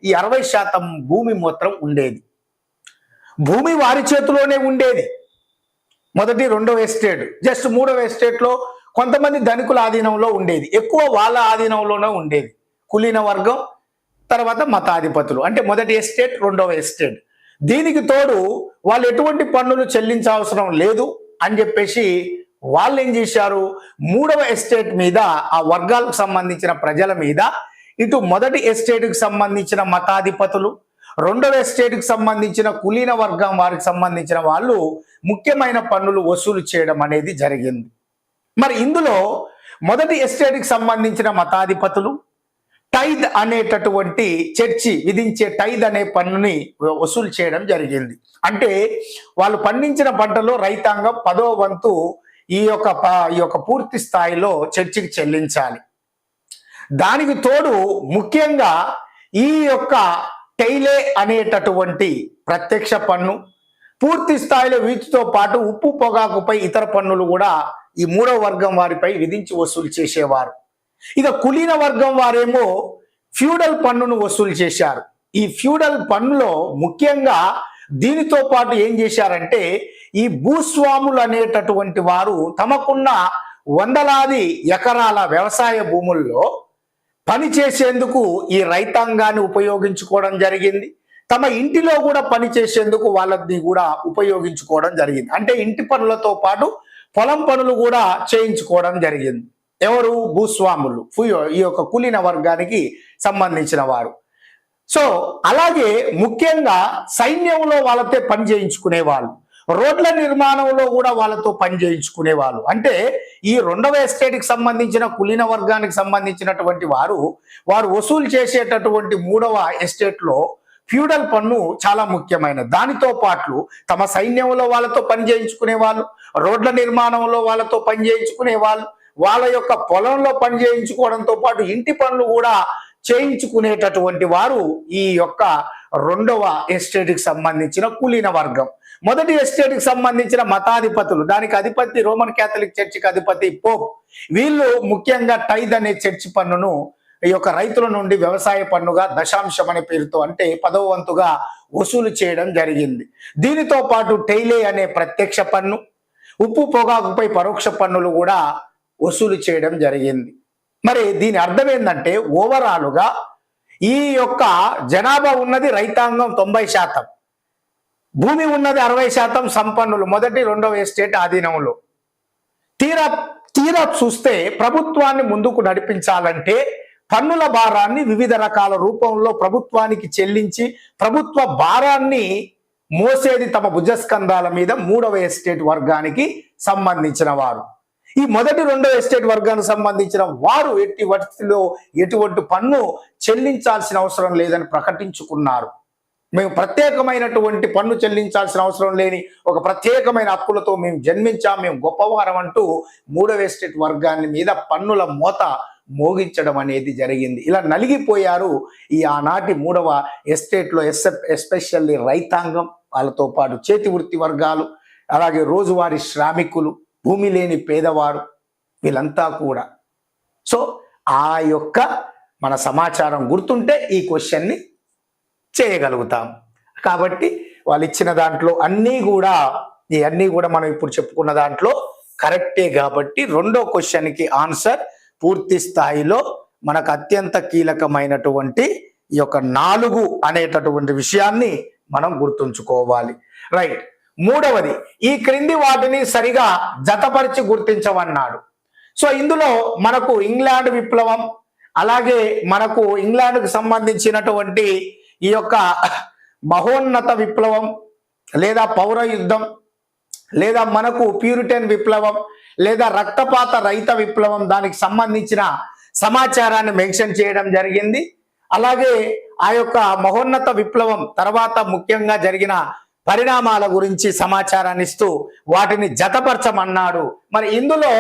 Speaker 2: ఈ 60% భూమి మొత్తం ఉండేది. భూమి వారి చేతిలోనే ఉండేది. మొదటి 2వ ఎస్టేట్, జస్ట్ 3వ ఎస్టేట్లో కొంతమంది ధనికుల ఆధీనంలో ఉండేది. ఎక్కువ వాళ్ళ ఆధీనంలోనే ఉండేది కులీన వర్గం, తర్వాత మతాధిపతులు. అంటే మొదటి ఎస్టేట్, 2వ ఎస్టేట్. దీనికి తోడు వాళ్ళు ఎటువంటి పన్నులు చెల్లించవసరం లేదు అని చెప్పేసి వాళ్ళు ఏం చేశారు, 3వ ఎస్టేట్ మీద, ఆ వర్గాలకు సంబంధించిన ప్రజల మీద, ఇటు మొదటి ఎస్టేట్కి సంబంధించిన మతాధిపతులు, 2వ ఎస్టేట్కి సంబంధించిన కులీన వర్గం వారికి సంబంధించిన వాళ్ళు ముఖ్యమైన పన్నులు వసూలు చేయడం అనేది జరిగింది. మరి ఇందులో మొదటి ఎస్టేట్కి సంబంధించిన మతాధిపతులు టైద్ అనేటటువంటి చర్చి విధించే టైద్ అనే పన్నుని వసూలు చేయడం జరిగింది. అంటే వాళ్ళు పండించిన పంటలో రైతాంగం 10వ వంతు ఈ యొక్క పూర్తి స్థాయిలో చర్చికి చెల్లించాలి. దానికి తోడు ముఖ్యంగా ఈ యొక్క టైలే అనేటటువంటి ప్రత్యక్ష పన్ను, పూర్తి స్థాయిలో వీటితో పాటు ఉప్పు పొగాకుపై ఇతర పన్నులు కూడా ఈ 3వ వర్గం వారిపై విధించి వసూలు చేసేవారు. ఇక కులీన వర్గం వారేమో ఫ్యూడల్ పన్నును వసూలు చేశారు. ఈ ఫ్యూడల్ పన్నులో ముఖ్యంగా దీనితో పాటు ఏం చేశారంటే, ఈ భూస్వాములు అనేటటువంటి వారు తమకున్న వందలాది ఎకరాల వ్యవసాయ భూముల్లో పని చేసేందుకు ఈ రైతాంగాన్ని ఉపయోగించుకోవడం జరిగింది. తమ ఇంటిలో కూడా పని చేసేందుకు వాళ్ళని కూడా ఉపయోగించుకోవడం జరిగింది. అంటే ఇంటి పనులతో పాటు పొలం పనులు కూడా చేయించుకోవడం జరిగింది. ఎవరు? భూస్వాములు, ఈ యొక్క కులీన వర్గానికి సంబంధించిన వారు. సో అలాగే ముఖ్యంగా సైన్యంలో వాళ్ళతో పని చేయించుకునేవాళ్ళు, రోడ్ల నిర్మాణంలో కూడా వాళ్ళతో పని చేయించుకునేవాళ్ళు. అంటే ఈ 2వ ఎస్టేట్కి సంబంధించిన కులీన వర్గానికి సంబంధించినటువంటి వారు వసూలు చేసేటటువంటి 3వ ఎస్టేట్లో ఫ్యూడల్ పన్ను చాలా ముఖ్యమైనది. దానితో పాటు తమ సైన్యంలో వాళ్ళతో పని చేయించుకునే వాళ్ళు, రోడ్ల నిర్మాణంలో వాళ్ళతో పని చేయించుకునే వాళ్ళు, వాళ్ళ యొక్క పొలంలో పని చేయించుకోవడంతో పాటు ఇంటి పనులు కూడా చేయించుకునేటటువంటి వారు ఈ యొక్క 2వ ఎస్టేట్కి సంబంధించిన కులీన వర్గం. మొదటి ఎస్టేట్కి సంబంధించిన మతాధిపతులు, దానికి అధిపతి రోమన్ క్యాథలిక్ చర్చికి అధిపతి పోప్. వీళ్ళు ముఖ్యంగా టైద్ అనే చర్చి పన్నును ఈ యొక్క రైతుల నుండి వ్యవసాయ పన్నుగా దశాంశం అనే పేరుతో అంటే 10వ వంతుగా వసూలు చేయడం జరిగింది. దీనితో పాటు టెయిలే అనే ప్రత్యక్ష పన్ను, ఉప్పు పొగాకుపై పరోక్ష పన్నులు కూడా వసూలు చేయడం జరిగింది. మరి దీని అర్థం ఏంటంటే ఓవరాలుగా ఈ యొక్క జనాభా ఉన్నది రైతాంగం 90%, భూమి ఉన్నది 60% సంపన్నులు మొదటి రెండవ ఎస్టేట్ ఆధీనంలో. తీరా చూస్తే ప్రభుత్వాన్ని ముందుకు నడిపించాలంటే పన్నుల భారాన్ని వివిధ రకాల రూపంలో ప్రభుత్వానికి చెల్లించి ప్రభుత్వ భారాన్ని మోసేది తమ భుజస్కంధాల మీద మూడవ ఎస్టేట్ వర్గానికి సంబంధించిన వారు. ఈ మొదటి రెండవ ఎస్టేట్ వర్గానికి సంబంధించిన వారు ఎట్టి వాటిలో ఎటువంటి పన్ను చెల్లించాల్సిన అవసరం లేదని ప్రకటించుకున్నారు. మేము ప్రత్యేకమైనటువంటి పన్ను చెల్లించాల్సిన అవసరం లేని ఒక ప్రత్యేకమైన హక్కులతో మేము జన్మించాం, మేము గొప్పవారం అంటూ మూడవ ఎస్టేట్ వర్గాన్ని మీద పన్నుల మోత మోగించడం అనేది జరిగింది. ఇలా నలిగిపోయారు ఈ ఆనాటి మూడవ ఎస్టేట్లో ఎస్పెషల్లీ రైతాంగం, వాళ్ళతో పాటు చేతి వృత్తి వర్గాలు, అలాగే రోజువారీ శ్రామికులు, భూమి లేని పేదవారు, వీళ్ళంతా కూడా. సో ఆ యొక్క మన సమాచారం గుర్తుంటే ఈ క్వశ్చన్ని చేయగలుగుతాం. కాబట్టి వాళ్ళు ఇచ్చిన దాంట్లో అన్నీ కూడా మనం ఇప్పుడు చెప్పుకున్న దాంట్లో కరెక్టే. కాబట్టి రెండో క్వశ్చన్కి ఆన్సర్ పూర్తి స్థాయిలో మనకు అత్యంత కీలకమైనటువంటి ఈ యొక్క 4 అనేటటువంటి విషయాన్ని మనం గుర్తుంచుకోవాలి. రైట్. మూడవది, ఈ క్రింది వాటిని సరిగా జతపరిచి గుర్తించమన్నాడు. సో ఇందులో మనకు ఇంగ్లాండ్ విప్లవం, అలాగే మనకు ఇంగ్లాండ్కు సంబంధించినటువంటి ఈ యొక్క మహోన్నత విప్లవం లేదా పౌర యుద్ధం, లేదా మనకు ప్యూరిటన్ విప్లవం, లేదా రక్తపాత రహిత విప్లవం, దానికి సంబంధించిన సమాచారాన్ని మెన్షన్ చేయడం జరిగింది. అలాగే ఆ యొక్క మహోన్నత విప్లవం తర్వాత ముఖ్యంగా జరిగిన పరిణామాల గురించి సమాచారాన్ని ఇస్తూ వాటిని జతపరచమన్నాడు. మరి ఇందులో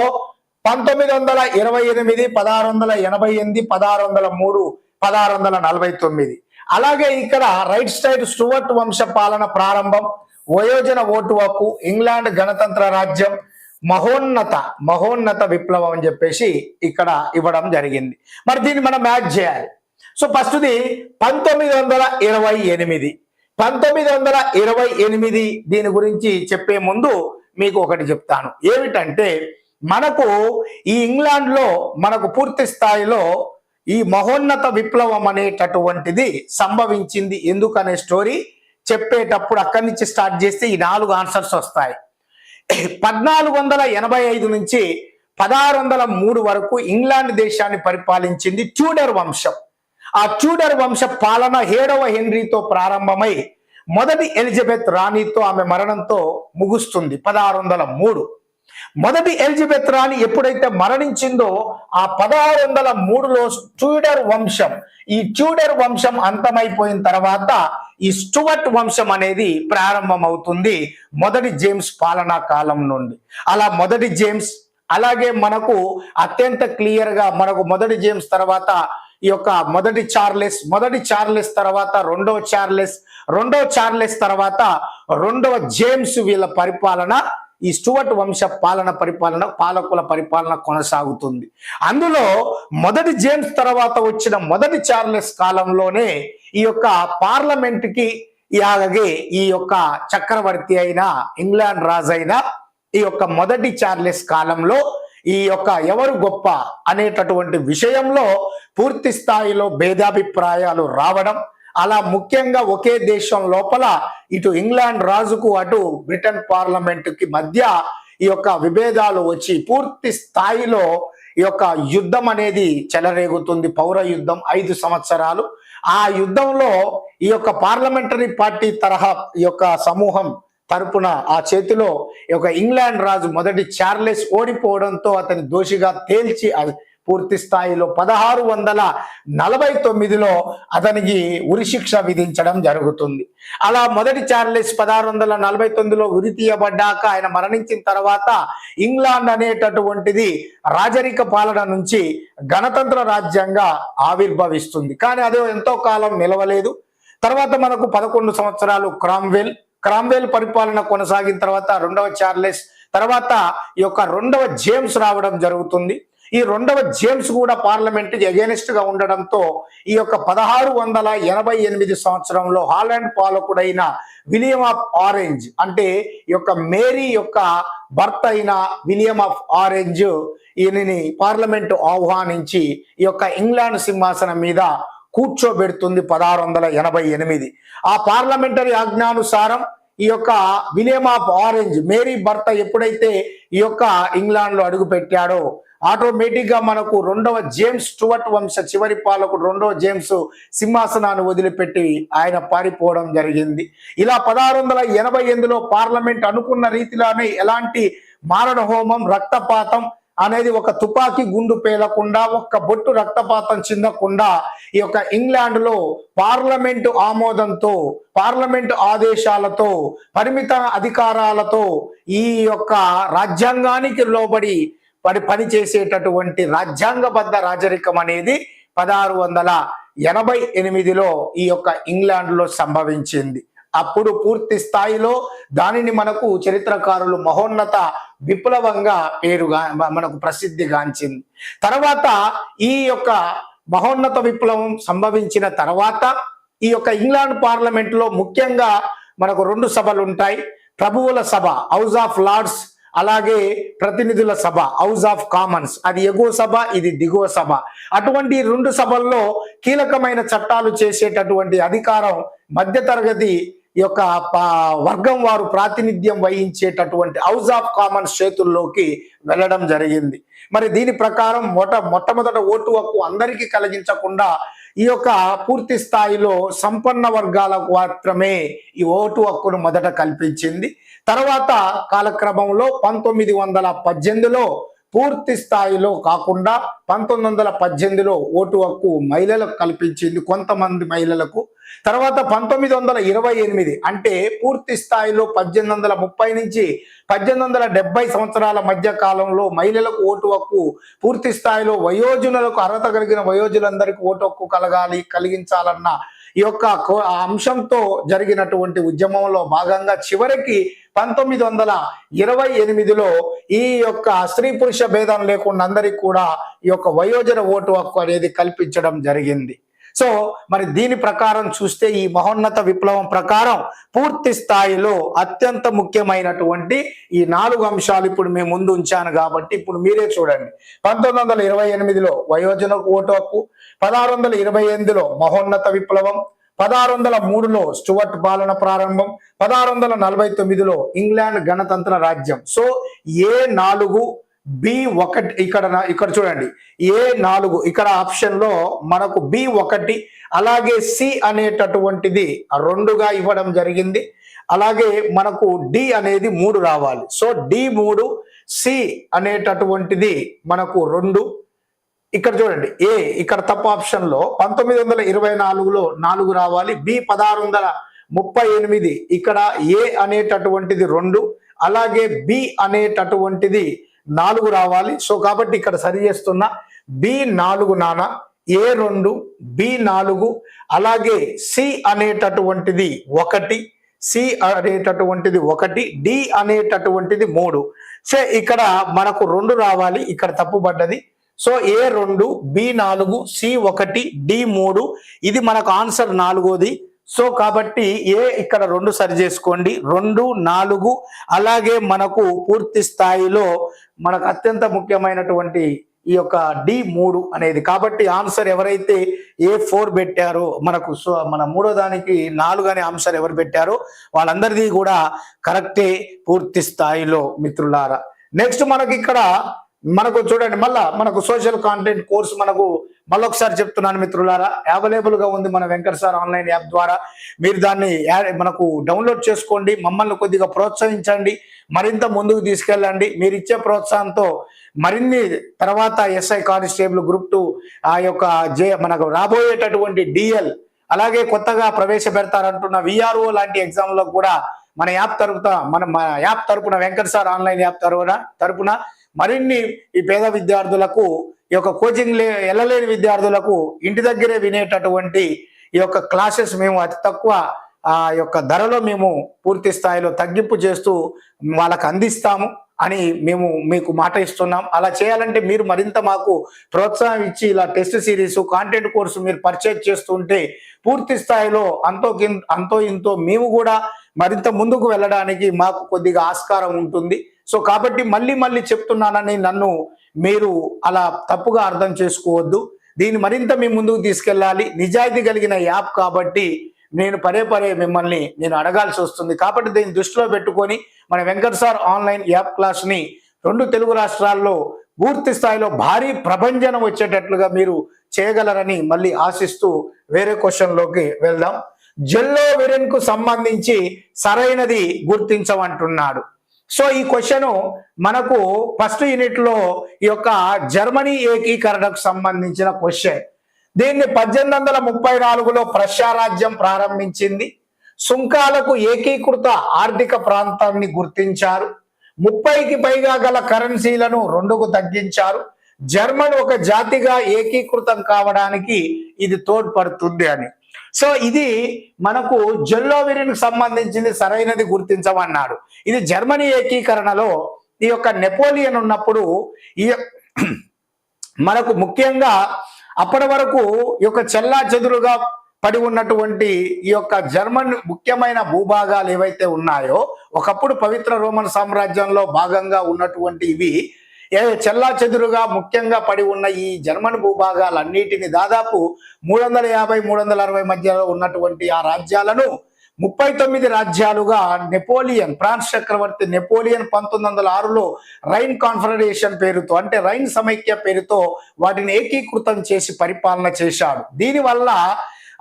Speaker 2: 1928, 1688, 1603, 1649, అలాగే ఇక్కడ రైట్ సైడ్ స్టూవర్ట్ వంశ పాలన ప్రారంభం, వయోజన ఓటు హక్కు, ఇంగ్లాండ్ గణతంత్ర రాజ్యం, మహోన్నత విప్లవం అని చెప్పేసి ఇక్కడ ఇవ్వడం జరిగింది. మరి దీన్ని మనం మ్యాచ్ చేయాలి. సో ఫస్ట్ది 1928. 1928 దీని గురించి చెప్పే ముందు మీకు ఒకటి చెప్తాను. ఏమిటంటే మనకు ఈ ఇంగ్లాండ్లో మనకు పూర్తి స్థాయిలో ఈ మహోన్నత విప్లవం అనేటటువంటిది సంభవించింది ఎందుకనే స్టోరీ చెప్పేటప్పుడు అక్కడి నుంచి స్టార్ట్ చేస్తే ఈ 4 ఆన్సర్స్ వస్తాయి. 1485 నుంచి 1603 వరకు ఇంగ్లాండ్ దేశాన్ని పరిపాలించింది ట్యూడర్ వంశం. ఆ ట్యూడర్ వంశ పాలన 7వ హెన్రీతో ప్రారంభమై మొదటి ఎలిజబెత్ రాణితో ఆమె మరణంతో ముగుస్తుంది 1603. మొదటి ఎలిజబెత్ రాణి ఎప్పుడైతే మరణించిందో ఆ 1603లో ఈ ట్యూడర్ వంశం అంతమైపోయిన తర్వాత ఈ స్టూవర్ట్ వంశం అనేది ప్రారంభమవుతుంది మొదటి జేమ్స్ పాలనా కాలం నుండి. అలా మొదటి జేమ్స్, అలాగే మనకు అత్యంత క్లియర్ గా మనకు మొదటి జేమ్స్ తర్వాత ఈ యొక్క మొదటి చార్లెస్ తర్వాత రెండవ చార్లెస్ తర్వాత రెండవ జేమ్స్, వీళ్ళ పరిపాలన ఈ స్టూవర్ట్ వంశ పాలకుల పరిపాలన కొనసాగుతుంది. అందులో మొదటి జేమ్స్ తర్వాత వచ్చిన మొదటి చార్లెస్ కాలంలోనే ఈ యొక్క పార్లమెంట్ కి అలాగే ఈ యొక్క చక్రవర్తి అయిన ఇంగ్లాండ్ రాజు అయిన ఈ యొక్క మొదటి చార్లెస్ కాలంలో ఈ యొక్క ఎవరు గొప్ప అనేటటువంటి విషయంలో పూర్తి స్థాయిలో భేదాభిప్రాయాలు రావడం, అలా ముఖ్యంగా ఒకే దేశం లోపల ఇటు ఇంగ్లాండ్ రాజుకు అటు బ్రిటన్ పార్లమెంట్ కి మధ్య ఈ యొక్క విభేదాలు వచ్చి పూర్తి స్థాయిలో ఈ యొక్క యుద్ధం అనేది చెలరేగుతుంది. పౌర యుద్ధం 5 సంవత్సరాలు. ఆ యుద్ధంలో ఈ యొక్క పార్లమెంటరీ పార్టీ తరహా ఈ యొక్క సమూహం తరపున ఆ చేతిలో ఈ యొక్క ఇంగ్లాండ్ రాజు మొదటి చార్లెస్ ఓడిపోవడంతో అతని దోషిగా తేల్చి పూర్తి స్థాయిలో 1649లో అతనికి ఉరిశిక్ష విధించడం జరుగుతుంది. అలా మొదటి చార్లెస్ 1649లో ఉరి తీయబడ్డాక ఆయన మరణించిన తర్వాత ఇంగ్లాండ్ అనేటటువంటిది రాజరిక పాలన నుంచి గణతంత్ర రాజ్యంగా ఆవిర్భవిస్తుంది. కానీ అదే ఎంతో కాలం నిలవలేదు. తర్వాత మనకు 11 సంవత్సరాలు క్రామ్వెల్ పరిపాలన కొనసాగిన తర్వాత రెండవ చార్లెస్ తర్వాత ఈ యొక్క రెండవ జేమ్స్ రావడం జరుగుతుంది. ఈ రెండవ జేమ్స్ కూడా పార్లమెంట్ ఎగెనిస్ట్ గా ఉండడంతో ఈ యొక్క 1688 సంవత్సరంలో హాలాండ్ పాలకుడైన విలియం ఆఫ్ ఆరెంజ్, అంటే ఈ యొక్క మేరీ యొక్క భర్త అయిన విలియం ఆఫ్ ఆరెంజ్ ఈయనని పార్లమెంటు ఆహ్వానించి ఈ యొక్క ఇంగ్లాండ్ సింహాసనం మీద కూర్చోబెడుతుంది 1688. ఆ పార్లమెంటరీ ఆజ్ఞానుసారం ఈ యొక్క విలియం ఆఫ్ ఆరెంజ్ మేరీ భర్త ఎప్పుడైతే ఈ యొక్క ఇంగ్లాండ్ లో అడుగు పెట్టాడో ఆటోమేటిక్ గా మనకు రెండవ జేమ్స్ స్టూవర్ట్ వంశ చివరి పాలకుడు రెండవ జేమ్స్ సింహాసనాన్ని వదిలిపెట్టి ఆయన పారిపోవడం జరిగింది. ఇలా 1688లో పార్లమెంట్ అనుకున్న రీతిలోనే ఎలాంటి మారణ హోమం, రక్తపాతం అనేది, ఒక తుపాకీ గుండు పేలకుండా, ఒక్క బొట్టు రక్తపాతం చెందకుండా ఈ యొక్క ఇంగ్లాండ్ లో పార్లమెంటు ఆమోదంతో, పార్లమెంటు ఆదేశాలతో, పరిమిత అధికారాలతో ఈ యొక్క రాజ్యాంగానికి లోబడి పని చేసేటటువంటి రాజ్యాంగబద్ధ రాజరికం అనేది 1688లో ఈ యొక్క ఇంగ్లాండ్ లో సంభవించింది. అప్పుడు పూర్తి స్థాయిలో దానిని మనకు చరిత్రకారులు మహోన్నత విప్లవంగా మనకు ప్రసిద్ధిగాంచింది. తర్వాత ఈ యొక్క మహోన్నత విప్లవం సంభవించిన తర్వాత ఈ యొక్క ఇంగ్లాండ్ పార్లమెంట్ లో ముఖ్యంగా మనకు రెండు సభలు ఉంటాయి. ప్రభువుల సభ హౌస్ ఆఫ్ లార్డ్స్, అలాగే ప్రతినిధుల సభ హౌస్ ఆఫ్ కామన్స్, అది ఎగువ సభ, ఇది దిగువ సభ. అటువంటి రెండు సభల్లో కీలకమైన చట్టాలు చేసేటటువంటి అధికారం మధ్యతరగతి యొక్క వర్గం వారు ప్రాతినిధ్యం వహించేటటువంటి హౌస్ ఆఫ్ కామన్స్ చేతుల్లోకి వెళ్ళడం జరిగింది. మరి దీని ప్రకారం మొట్టమొదట ఓటు హక్కు అందరికీ కలిగించకుండా ఈ యొక్క పూర్తి స్థాయిలో సంపన్న వర్గాలకు మాత్రమే ఈ ఓటు హక్కును మొదట కల్పించింది. తర్వాత కాలక్రమంలో 1918లో పూర్తి స్థాయిలో కాకుండా 1918లో ఓటు హక్కు మహిళలకు కల్పించింది, కొంతమంది మహిళలకు. తర్వాత 1928 అంటే పూర్తి స్థాయిలో 1830 నుంచి 1870 సంవత్సరాల మధ్య కాలంలో మహిళలకు ఓటు హక్కు పూర్తి స్థాయిలో వయోజనులకు, అర్హత కలిగిన వయోజనులందరికీ ఓటు హక్కు కలిగించాలన్న ఈ యొక్క అంశంతో జరిగినటువంటి ఉద్యమంలో భాగంగా చివరికి 1928లో ఈ యొక్క స్త్రీ పురుష భేదం లేకుండా అందరికీ కూడా ఈ యొక్క వయోజన ఓటు హక్కు అనేది కల్పించడం జరిగింది. సో మరి దీని ప్రకారం చూస్తే ఈ మహోన్నత విప్లవం ప్రకారం పూర్తి స్థాయిలో అత్యంత ముఖ్యమైనటువంటి ఈ 4 అంశాలు ఇప్పుడు మేము ముందు ఉంచాను కాబట్టి ఇప్పుడు మీరే చూడండి. 1928లో వయోజన ఓటు హక్కు, 1628లో మహోన్నత విప్లవం, 1603లో స్టువర్ట్ పాలన ప్రారంభం, 1649లో ఇంగ్లాండ్ గణతంత్ర రాజ్యం. సో A4 B1 ఇక్కడ చూడండి, A4 ఇక్కడ ఆప్షన్ లో మనకు B1 అలాగే C అనేటటువంటిది 2గా ఇవ్వడం జరిగింది. అలాగే మనకు D అనేది 3 రావాలి. సో D3, C అనేటటువంటిది మనకు 2. ఇక్కడ చూడండి ఇక్కడ తప్పు ఆప్షన్ లో 1924లో 4 రావాలి. B 1638 ఇక్కడ A అనేటటువంటిది 2, అలాగే B అనేటటువంటిది 4 రావాలి. సో కాబట్టి ఇక్కడ సరి చేస్తున్నా B4 నాన్న, A2, B4 అలాగే C అనేటటువంటిది 1, C అనేటటువంటిది 1, D అనేటటువంటిది 3. సో ఇక్కడ మనకు 2 రావాలి, ఇక్కడ తప్పు పడ్డది. So A2, B4, C1, D3 ఇది మనకు ఆన్సర్ 4ది. సో కాబట్టి ఇక్కడ 2 సరి చేసుకోండి, 2, 4 అలాగే మనకు పూర్తి స్థాయిలో మనకు అత్యంత ముఖ్యమైనటువంటి ఈ యొక్క D3 అనేది. కాబట్టి ఆన్సర్ ఎవరైతే A4 పెట్టారో మనకు, సో మన 3వ దానికి 4 అనే ఆన్సర్ ఎవరు పెట్టారో వాళ్ళందరిది కూడా కరెక్టే పూర్తి స్థాయిలో మిత్రులారా. నెక్స్ట్ మనకు చూడండి, మళ్ళా మనకు సోషల్ కాంటెంట్ కోర్స్ మనకు మళ్ళొకసారి చెప్తున్నాను మిత్రులారా, అవైలబుల్ గా ఉంది మన వెంకట్ సార్ ఆన్లైన్ యాప్ ద్వారా. మీరు దాన్ని మనకు డౌన్లోడ్ చేసుకోండి, మమ్మల్ని కొద్దిగా ప్రోత్సహించండి, మరింత ముందుకు తీసుకెళ్ళండి. మీరు ఇచ్చే ప్రోత్సాహంతో మరిన్ని తర్వాత SI కానిస్టేబుల్ గ్రూప్ 2 ఆ యొక్క మనకు రాబోయేటటువంటి DL అలాగే కొత్తగా ప్రవేశపెడతారంటున్న VRO లాంటి ఎగ్జామ్లకు కూడా మన యాప్ తరపున వెంకట్ సార్ ఆన్లైన్ యాప్ తరపున మరిన్ని ఈ పేద విద్యార్థులకు, ఈ యొక్క కోచింగ్ వెళ్ళలేని విద్యార్థులకు ఇంటి దగ్గరే వినేటటువంటి ఈ యొక్క క్లాసెస్ మేము అతి తక్కువ యొక్క ధరలో మేము పూర్తి స్థాయిలో తగ్గింపు చేస్తూ వాళ్ళకు అందిస్తాము. అని మేము మీకు మాట ఇస్తున్నాం. అలా చేయాలంటే మీరు మరింత మాకు ప్రోత్సాహం ఇచ్చి ఇలా టెస్ట్ సిరీస్ కాంటెంట్ కోర్సు మీరు పర్చేజ్ చేస్తుంటే పూర్తి స్థాయిలో అంతో ఇంతో మేము కూడా మరింత ముందుకు వెళ్ళడానికి మాకు కొద్దిగా ఆస్కారం ఉంటుంది. సో కాబట్టి మళ్ళీ చెప్తున్నానని నన్ను మీరు అలా తప్పుగా అర్థం చేసుకోవద్దు. దీన్ని మరింత మీ ముందుకు తీసుకెళ్ళాలి. నిజాయితీ కలిగిన యాప్ కాబట్టి నేను పదే మిమ్మల్ని నేను అడగాల్సి వస్తుంది. కాబట్టి దీన్ని దృష్టిలో పెట్టుకొని మన వెంకట్ సార్ ఆన్లైన్ యాప్ క్లాస్ని 2 తెలుగు రాష్ట్రాల్లో పూర్తి స్థాయిలో భారీ ప్రభంజనం వచ్చేటట్లుగా మీరు చేయగలరని మళ్ళీ ఆశిస్తూ వేరే క్వశ్చన్లోకి వెళ్దాం. జెల్లో వెరిన్ కు సంబంధించి సరైనది గుర్తించమంటున్నాడు. సో ఈ క్వశ్చన్ మనకు ఫస్ట్ యూనిట్ లో ఈ యొక్క జర్మనీ ఏకీకరణకు సంబంధించిన క్వశ్చన్. దీన్ని 1834లో ప్రష్యా రాజ్యం ప్రారంభించింది. సుంకాలకు ఏకీకృత ఆర్థిక ప్రాంతాన్ని గుర్తించారు. 30కి పైగా గల కరెన్సీలను 2కు తగ్గించారు. జర్మన్ ఒక జాతిగా ఏకీకృతం కావడానికి ఇది తోడ్పడుతుంది అని. సో ఇది మనకు జెల్లోవెరిన్కు సంబంధించింది సరైనది గుర్తించమన్నాడు. ఇది జర్మనీ ఏకీకరణలో ఈ యొక్క నెపోలియన్ ఉన్నప్పుడు ఈ మనకు ముఖ్యంగా అప్పటి వరకు ఈ యొక్క చెల్లా చెదురుగా పడి ఉన్నటువంటి ఈ యొక్క జర్మన్ ముఖ్యమైన భూభాగాలు ఏవైతే ఉన్నాయో ఒకప్పుడు పవిత్ర రోమన్ సామ్రాజ్యంలో భాగంగా ఉన్నటువంటి ఇవి చెల్లా చెదురుగా ముఖ్యంగా పడి ఉన్న ఈ జర్మన్ భూభాగాలన్నిటిని దాదాపు 350-360 మధ్యలో ఉన్నటువంటి ఆ రాజ్యాలను 39 రాజ్యాలుగా ఫ్రాన్స్ చక్రవర్తి నెపోలియన్ 1906లో రైన్ కాన్ఫెడరేషన్ పేరుతో అంటే రైన్ సమైక్య పేరుతో వాటిని ఏకీకృతం చేసి పరిపాలన చేశాడు. దీనివల్ల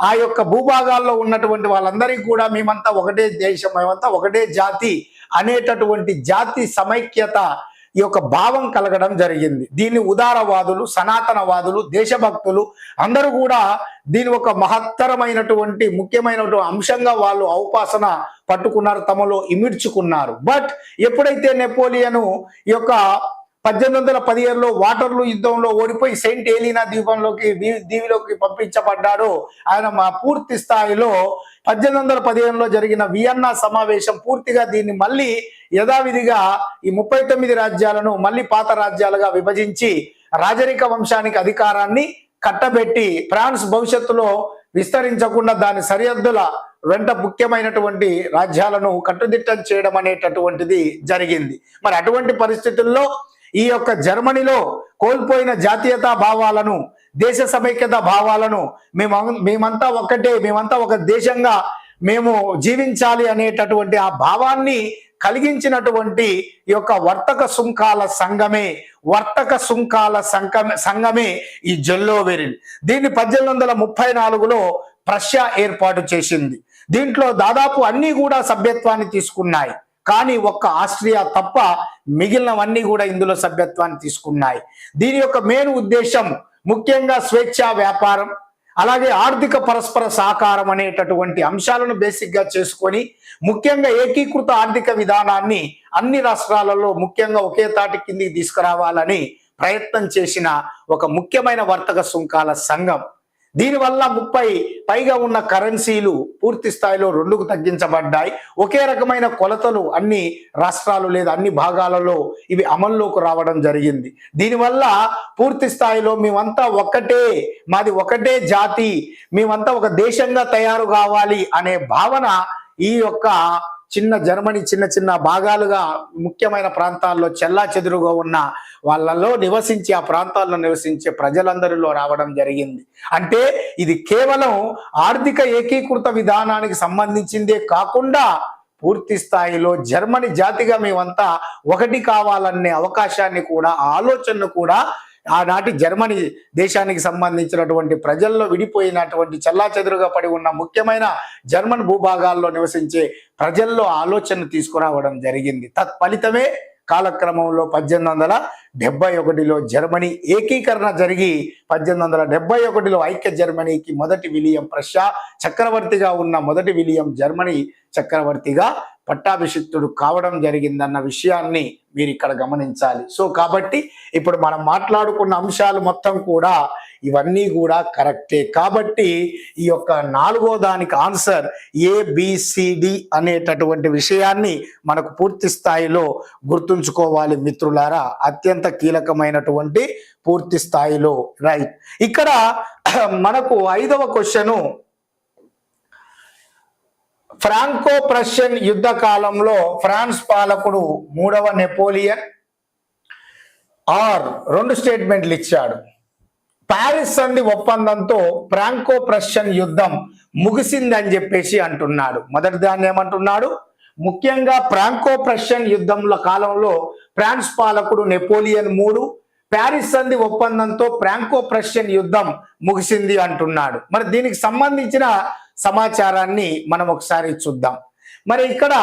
Speaker 2: ఆ యొక్క భూభాగాల్లో ఉన్నటువంటి వాళ్ళందరికీ కూడా మేమంతా ఒకటే దేశం, మేమంతా ఒకటే జాతి అనేటటువంటి జాతి సమైక్యత ఈ యొక్క భావం కలగడం జరిగింది. దీన్ని ఉదారవాదులు, సనాతనవాదులు, దేశభక్తులు అందరూ కూడా దీని ఒక మహత్తరమైనటువంటి ముఖ్యమైనటువంటి అంశంగా వాళ్ళు ఔపాసన పట్టుకున్నారు, తమలో ఇమిడ్చుకున్నారు. బట్ ఎప్పుడైతే నెపోలియను ఈ యొక్క 1817లో వాటర్లూ యుద్ధంలో ఓడిపోయి సెయింట్ ఏలీనా దీవిలోకి పంపించబడ్డాడో ఆయన మా పూర్తి స్థాయిలో 1815లో జరిగిన వియన్నా సమావేశం పూర్తిగా దీన్ని మళ్ళీ యథావిధిగా ఈ 39 రాజ్యాలను మళ్ళీ పాత రాజ్యాలుగా విభజించి రాజరిక వంశానికి అధికారాన్ని కట్టబెట్టి ఫ్రాన్స్ భవిష్యత్తులో విస్తరించకుండా దాని సరిహద్దుల వెంట ముఖ్యమైనటువంటి రాజ్యాలను కట్టుదిట్టం చేయడం అనేటటువంటిది జరిగింది. మరి అటువంటి పరిస్థితుల్లో ఈ యొక్క జర్మనీలో కోల్పోయిన జాతీయతా భావాలను, దేశ సమైక్యత భావాలను మేమంతా ఒక్కటే, మేమంతా ఒక దేశంగా మేము జీవించాలి అనేటటువంటి ఆ భావాన్ని కలిగించినటువంటి ఈ యొక్క వర్తక సంఘమే ఈ జెల్లోవెరిన్. దీన్ని 1834లో ప్రష్యా ఏర్పాటు చేసింది. దీంట్లో దాదాపు అన్ని కూడా సభ్యత్వాన్ని తీసుకున్నాయి. కానీ ఒక్క ఆస్ట్రియా తప్ప మిగిలినవన్నీ కూడా ఇందులో సభ్యత్వాన్ని తీసుకున్నాయి. దీని యొక్క మెయిన్ ఉద్దేశం ముఖ్యంగా స్వేచ్ఛా వ్యాపారం, అలాగే ఆర్థిక పరస్పర సహకారం అనేటటువంటి అంశాలను బేసిక్ గా చేసుకొని ముఖ్యంగా ఏకీకృత ఆర్థిక విధానాన్ని అన్ని రాష్ట్రాలలో ముఖ్యంగా ఒకే తాటి కిందికి తీసుకురావాలని ప్రయత్నం చేసిన ఒక ముఖ్యమైన వర్తక సుంకాల సంఘం. దీనివల్ల 30 పైగా ఉన్న కరెన్సీలు పూర్తి స్థాయిలో 2కు తగ్గించబడ్డాయి. ఒకే రకమైన కొలతలు అన్ని రాష్ట్రాలు లేదా అన్ని భాగాలలో ఇవి అమల్లోకి రావడం జరిగింది. దీనివల్ల పూర్తి స్థాయిలో మేమంతా ఒక్కటే, మాది ఒకటే జాతి, మేమంతా ఒక దేశంగా తయారు కావాలి అనే భావన ఈ యొక్క జర్మనీ చిన్న భాగాలుగా ముఖ్యమైన ప్రాంతాల్లో చెల్లా చెదురుగా ఉన్న వాళ్ళలో నివసించి ఆ ప్రాంతాల్లో నివసించే ప్రజలందరిలో రావడం జరిగింది. అంటే ఇది కేవలం ఆర్థిక ఏకీకృత విధానానికి సంబంధించిందే కాకుండా పూర్తి స్థాయిలో జర్మనీ జాతిగా మేమంతా ఒకటి కావాలనే అవకాశాన్ని కూడా, ఆలోచనను కూడా ఆనాటి జర్మనీ దేశానికి సంబంధించినటువంటి ప్రజల్లో విడిపోయినటువంటి చెల్లాచెదురుగా పడి ఉన్న ముఖ్యమైన జర్మన్ భూభాగాల్లో నివసించే ప్రజల్లో ఆలోచన తీసుకురావడం జరిగింది. తత్ఫలితమే కాలక్రమంలో 1871లో జర్మనీ ఏకీకరణ జరిగి 1871లో ఐక్య జర్మనీకి మొదటి విలియం ప్రష్యా చక్రవర్తిగా ఉన్న మొదటి విలియం జర్మనీ చక్రవర్తిగా పట్టాభిషిక్తుడు కావడం జరిగిందన్న విషయాన్ని మీరు ఇక్కడ గమనించాలి. సో కాబట్టి ఇప్పుడు మనం మాట్లాడుకున్న అంశాలు మొత్తం కూడా ఇవన్నీ కూడా కరెక్టే. కాబట్టి ఈ యొక్క 4వ దానికి ఆన్సర్ ABCD అనేటటువంటి విషయాన్ని మనకు పూర్తి స్థాయిలో గుర్తుంచుకోవాలి మిత్రులారా. అత్యంత కీలకమైనటువంటి పూర్తి స్థాయిలో రైట్. ఇక్కడ మనకు 5వ క్వశ్చను, ఫ్రాంకో ప్రషియన్ యుద్ధ కాలంలో ఫ్రాన్స్ పాలకుడు 3వ నెపోలియన్ ఆర్ 2 స్టేట్మెంట్లు ఇచ్చాడు. ప్యారిస్ సంధి ఒప్పందంతో ఫ్రాంకో ప్రషియన్ యుద్ధం ముగిసిందని చెప్పేసి అంటున్నాడు. మొదటి దాన్ని ఏమంటున్నాడు, ముఖ్యంగా ఫ్రాంకో ప్రషియన్ యుద్ధంల కాలంలో ఫ్రాన్స్ పాలకుడు నెపోలియన్ 3 ప్యారిస్ సంధి ఒప్పందంతో ఫ్రాంకో ప్రషియన్ యుద్ధం ముగిసింది అంటున్నాడు. మరి దీనికి సంబంధించిన సమాచారాన్ని మనం ఒకసారి చూద్దాం. మరి ఇక్కడ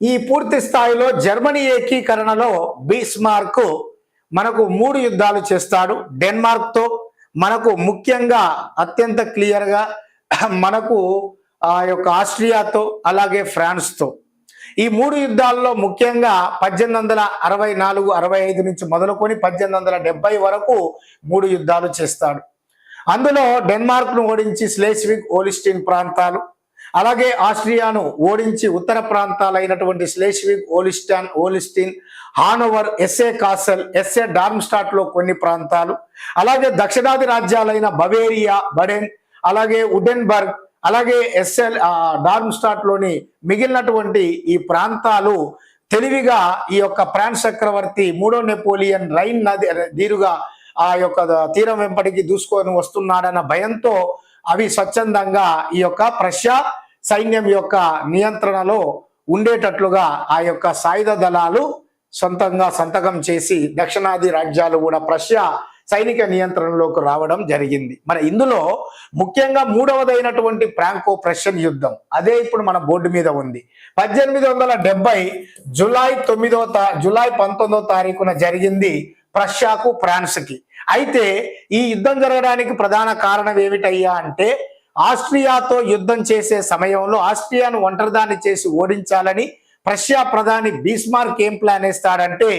Speaker 2: ఈ పూర్తి స్థాయిలో జర్మనీ ఏకీకరణలో బీస్మార్క్ మనకు 3 యుద్ధాలు చేస్తాడు. డెన్మార్క్ తో, మనకు ముఖ్యంగా అత్యంత క్లియర్ గా మనకు ఆ యొక్క ఆస్ట్రియాతో, అలాగే ఫ్రాన్స్ తో. ఈ 3 యుద్ధాల్లో ముఖ్యంగా 1864-65 నుంచి మొదలుకొని 1870 వరకు 3 యుద్ధాలు చేస్తాడు. అందులో డెన్మార్క్ ను ఓడించి స్లెస్విగ్ హోల్స్టీన్ ప్రాంతాలు, అలాగే ఆస్ట్రియాను ఓడించి ఉత్తర ప్రాంతాలైనటువంటి Schleswig Holstein, Hanover, Hesse Kassel, Hesse Darmstadt లో కొన్ని ప్రాంతాలు, అలాగే దక్షిణాది రాజ్యాలైన బవేరియా, బడెన్, అలాగే ఉడెన్బర్గ్, అలాగే ఎస్ఎల్ డార్మ్స్టాట్ లోని మిగిలినటువంటి ఈ ప్రాంతాలు తెలివిగా ఈ యొక్క ఫ్రాన్స్ చక్రవర్తి 3వ నెపోలియన్ రైన్ నది దీరుగా ఆ యొక్క తీరం వెంపటికి దూసుకొని వస్తున్నాడన్న భయంతో అవి స్వచ్ఛందంగా ఈ యొక్క ప్రష్యా సైన్యం యొక్క నియంత్రణలో ఉండేటట్లుగా ఆ యొక్క సాయుధ దళాలు సొంతంగా సంతకం చేసి దక్షిణాది రాజ్యాలు కూడా ప్రష్యా సైనిక నియంత్రణలోకి రావడం జరిగింది. మరి ఇందులో ముఖ్యంగా 3వదైనటువంటి ఫ్రాంకో ప్రషియన్ యుద్ధం, అదే ఇప్పుడు మన బోర్డు మీద ఉంది. 1870 జూలై 19వ తారీఖున జరిగింది ప్రష్యాకు ఫ్రాన్స్ కి. అయితే ఈ యుద్ధం జరగడానికి ప్రధాన కారణం ఏమిటయ్యా అంటే, ఆస్ట్రియాతో యుద్ధం చేసే సమయంలో ఆస్ట్రియాను ఒంటరిదాన్ని చేసి ఓడించాలని ప్రష్యా ప్రధాని బీస్మార్క్ ఏం ప్లాన్ వేస్తాడంటే,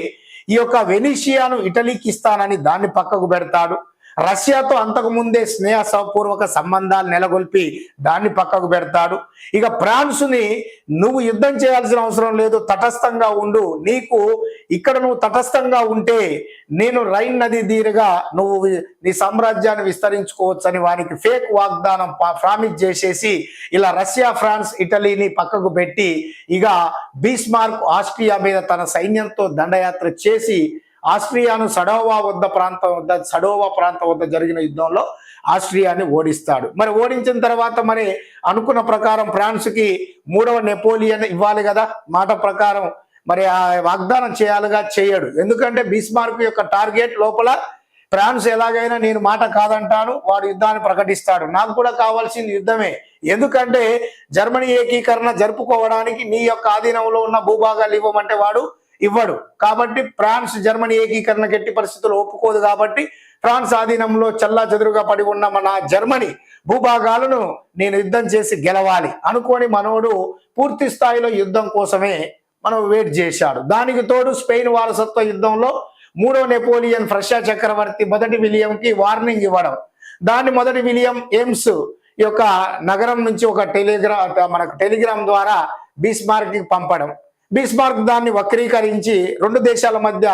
Speaker 2: ఈ యొక్క వెనీషియాను ఇటలీకి ఇస్తానని దాన్ని పక్కకు పెడతాడు. రష్యాతో అంతకు ముందే స్నేహపూర్వక సంబంధాలు నెలకొల్పి దాన్ని పక్కకు పెడతాడు. ఇక ఫ్రాన్స్ని నువ్వు యుద్ధం చేయాల్సిన అవసరం లేదు, తటస్థంగా ఉండు, నీకు ఇక్కడ నువ్వు తటస్థంగా ఉంటే నేను రైన్ నది తీరుగా నువ్వు నీ సామ్రాజ్యాన్ని విస్తరించుకోవచ్చని వానికి ఫేక్ వాగ్దానం ప్రామిస్ చేసేసి ఇలా రష్యా, ఫ్రాన్స్, ఇటలీని పక్కకు పెట్టి ఇక బీస్మార్క్ ఆస్ట్రియా మీద తన సైన్యంతో దండయాత్ర చేసి ఆస్ట్రియాను సడోవా ప్రాంతం వద్ద జరిగిన యుద్ధంలో ఆస్ట్రియాని ఓడిస్తాడు. మరి ఓడించిన తర్వాత మరి అనుకున్న ప్రకారం ఫ్రాన్స్కి 3వ నెపోలియన్ ఇవ్వాలి కదా, మాట ప్రకారం మరి ఆ వాగ్దానం చేయాలిగా, చేయడు. ఎందుకంటే బీస్మార్క్ యొక్క టార్గెట్ లోపల ఫ్రాన్స్ ఎలాగైనా నేను మాట కాదంటాను, వాడు యుద్ధాన్ని ప్రకటిస్తాడు, నాకు కూడా కావాల్సింది యుద్ధమే. ఎందుకంటే జర్మనీ ఏకీకరణ జరుపుకోవడానికి నీ యొక్క ఆధీనంలో ఉన్న భూభాగాలు ఇవ్వమంటే వాడు ఇవ్వడు. కాబట్టి ఫ్రాన్స్ జర్మనీ ఏకీకరణకు ఎట్టి పరిస్థితుల్లో ఒప్పుకోదు. కాబట్టి ఫ్రాన్స్ ఆధీనంలో చల్లా చెదురుగా పడి ఉన్న మన జర్మనీ భూభాగాలను నేను యుద్ధం చేసి గెలవాలి అనుకొని మనోడు పూర్తి స్థాయిలో యుద్ధం కోసమే మనం వెయిట్ చేశాడు. దానికి తోడు స్పెయిన్ వారసత్వ యుద్ధంలో 3వ నెపోలియన్ ప్రష్యా చక్రవర్తి మొదటి విలియంకి వార్నింగ్ ఇవ్వడం, దాన్ని మొదటి విలియం ఎయిమ్స్ యొక్క నగరం నుంచి ఒక టెలిగ్రామ్ ద్వారా బీస్మార్క్ కి పంపడం, బీస్మార్క్ దాన్ని వక్రీకరించి 2 దేశాల మధ్య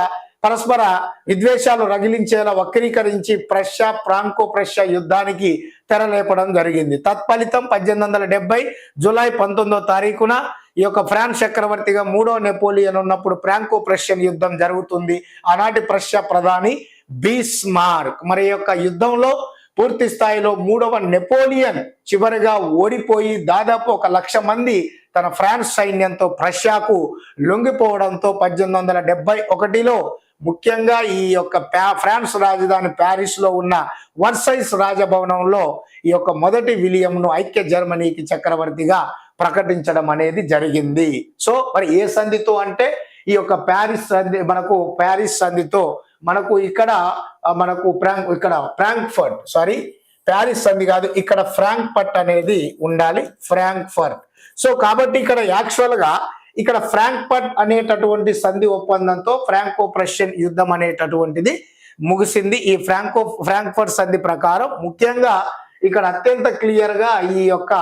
Speaker 2: పరస్పర విద్వేషాలు రగిలించేలా వక్రీకరించి ఫ్రాంకో ప్రష్యా యుద్ధానికి తెరలేపడం జరిగింది. తత్ఫలితం 1870 జూలై 19వ తారీఖున ఈ యొక్క ఫ్రాన్స్ చక్రవర్తిగా 3వ నెపోలియన్ ఉన్నప్పుడు ఫ్రాంకో ప్రషియన్ యుద్ధం జరుగుతుంది. ఆనాటి ప్రష్యా ప్రధాని బీస్మార్క్. మరి యొక్క యుద్ధంలో పూర్తి స్థాయిలో 3వ నెపోలియన్ చివరిగా ఓడిపోయి దాదాపు 1,00,000 మంది తన ఫ్రాన్స్ సైన్యంతో ప్రష్యాకు లొంగిపోవడంతో 1871లో ముఖ్యంగా ఈ యొక్క ఫ్రాన్స్ రాజధాని ప్యారిస్ లో ఉన్న వర్సైస్ రాజభవనంలో ఈ యొక్క మొదటి విలియంను ఐక్య జర్మనీకి చక్రవర్తిగా ప్రకటించడం అనేది జరిగింది. సో మరి ఏ సంధితో అంటే ఈ యొక్క ప్యారిస్ సంధితో మనకు ఇక్కడ ప్యారిస్ సంధి కాదు, ఇక్కడ ఫ్రాంక్ఫర్ట్ అనేది ఉండాలి, ఫ్రాంక్ఫర్ట్. సో కాబట్టి ఇక్కడ యాక్చువల్ గా ఇక్కడ ఫ్రాంక్ఫర్ట్ అనేటటువంటి సంధి ఒప్పందంతో ఫ్రాంకో ప్రష్యన్ యుద్ధం అనేటటువంటిది ముగిసింది. ఈ ఫ్రాంక్ఫర్ట్ సంధి ప్రకారం ముఖ్యంగా ఇక్కడ అత్యంత క్లియర్ గా ఈ యొక్క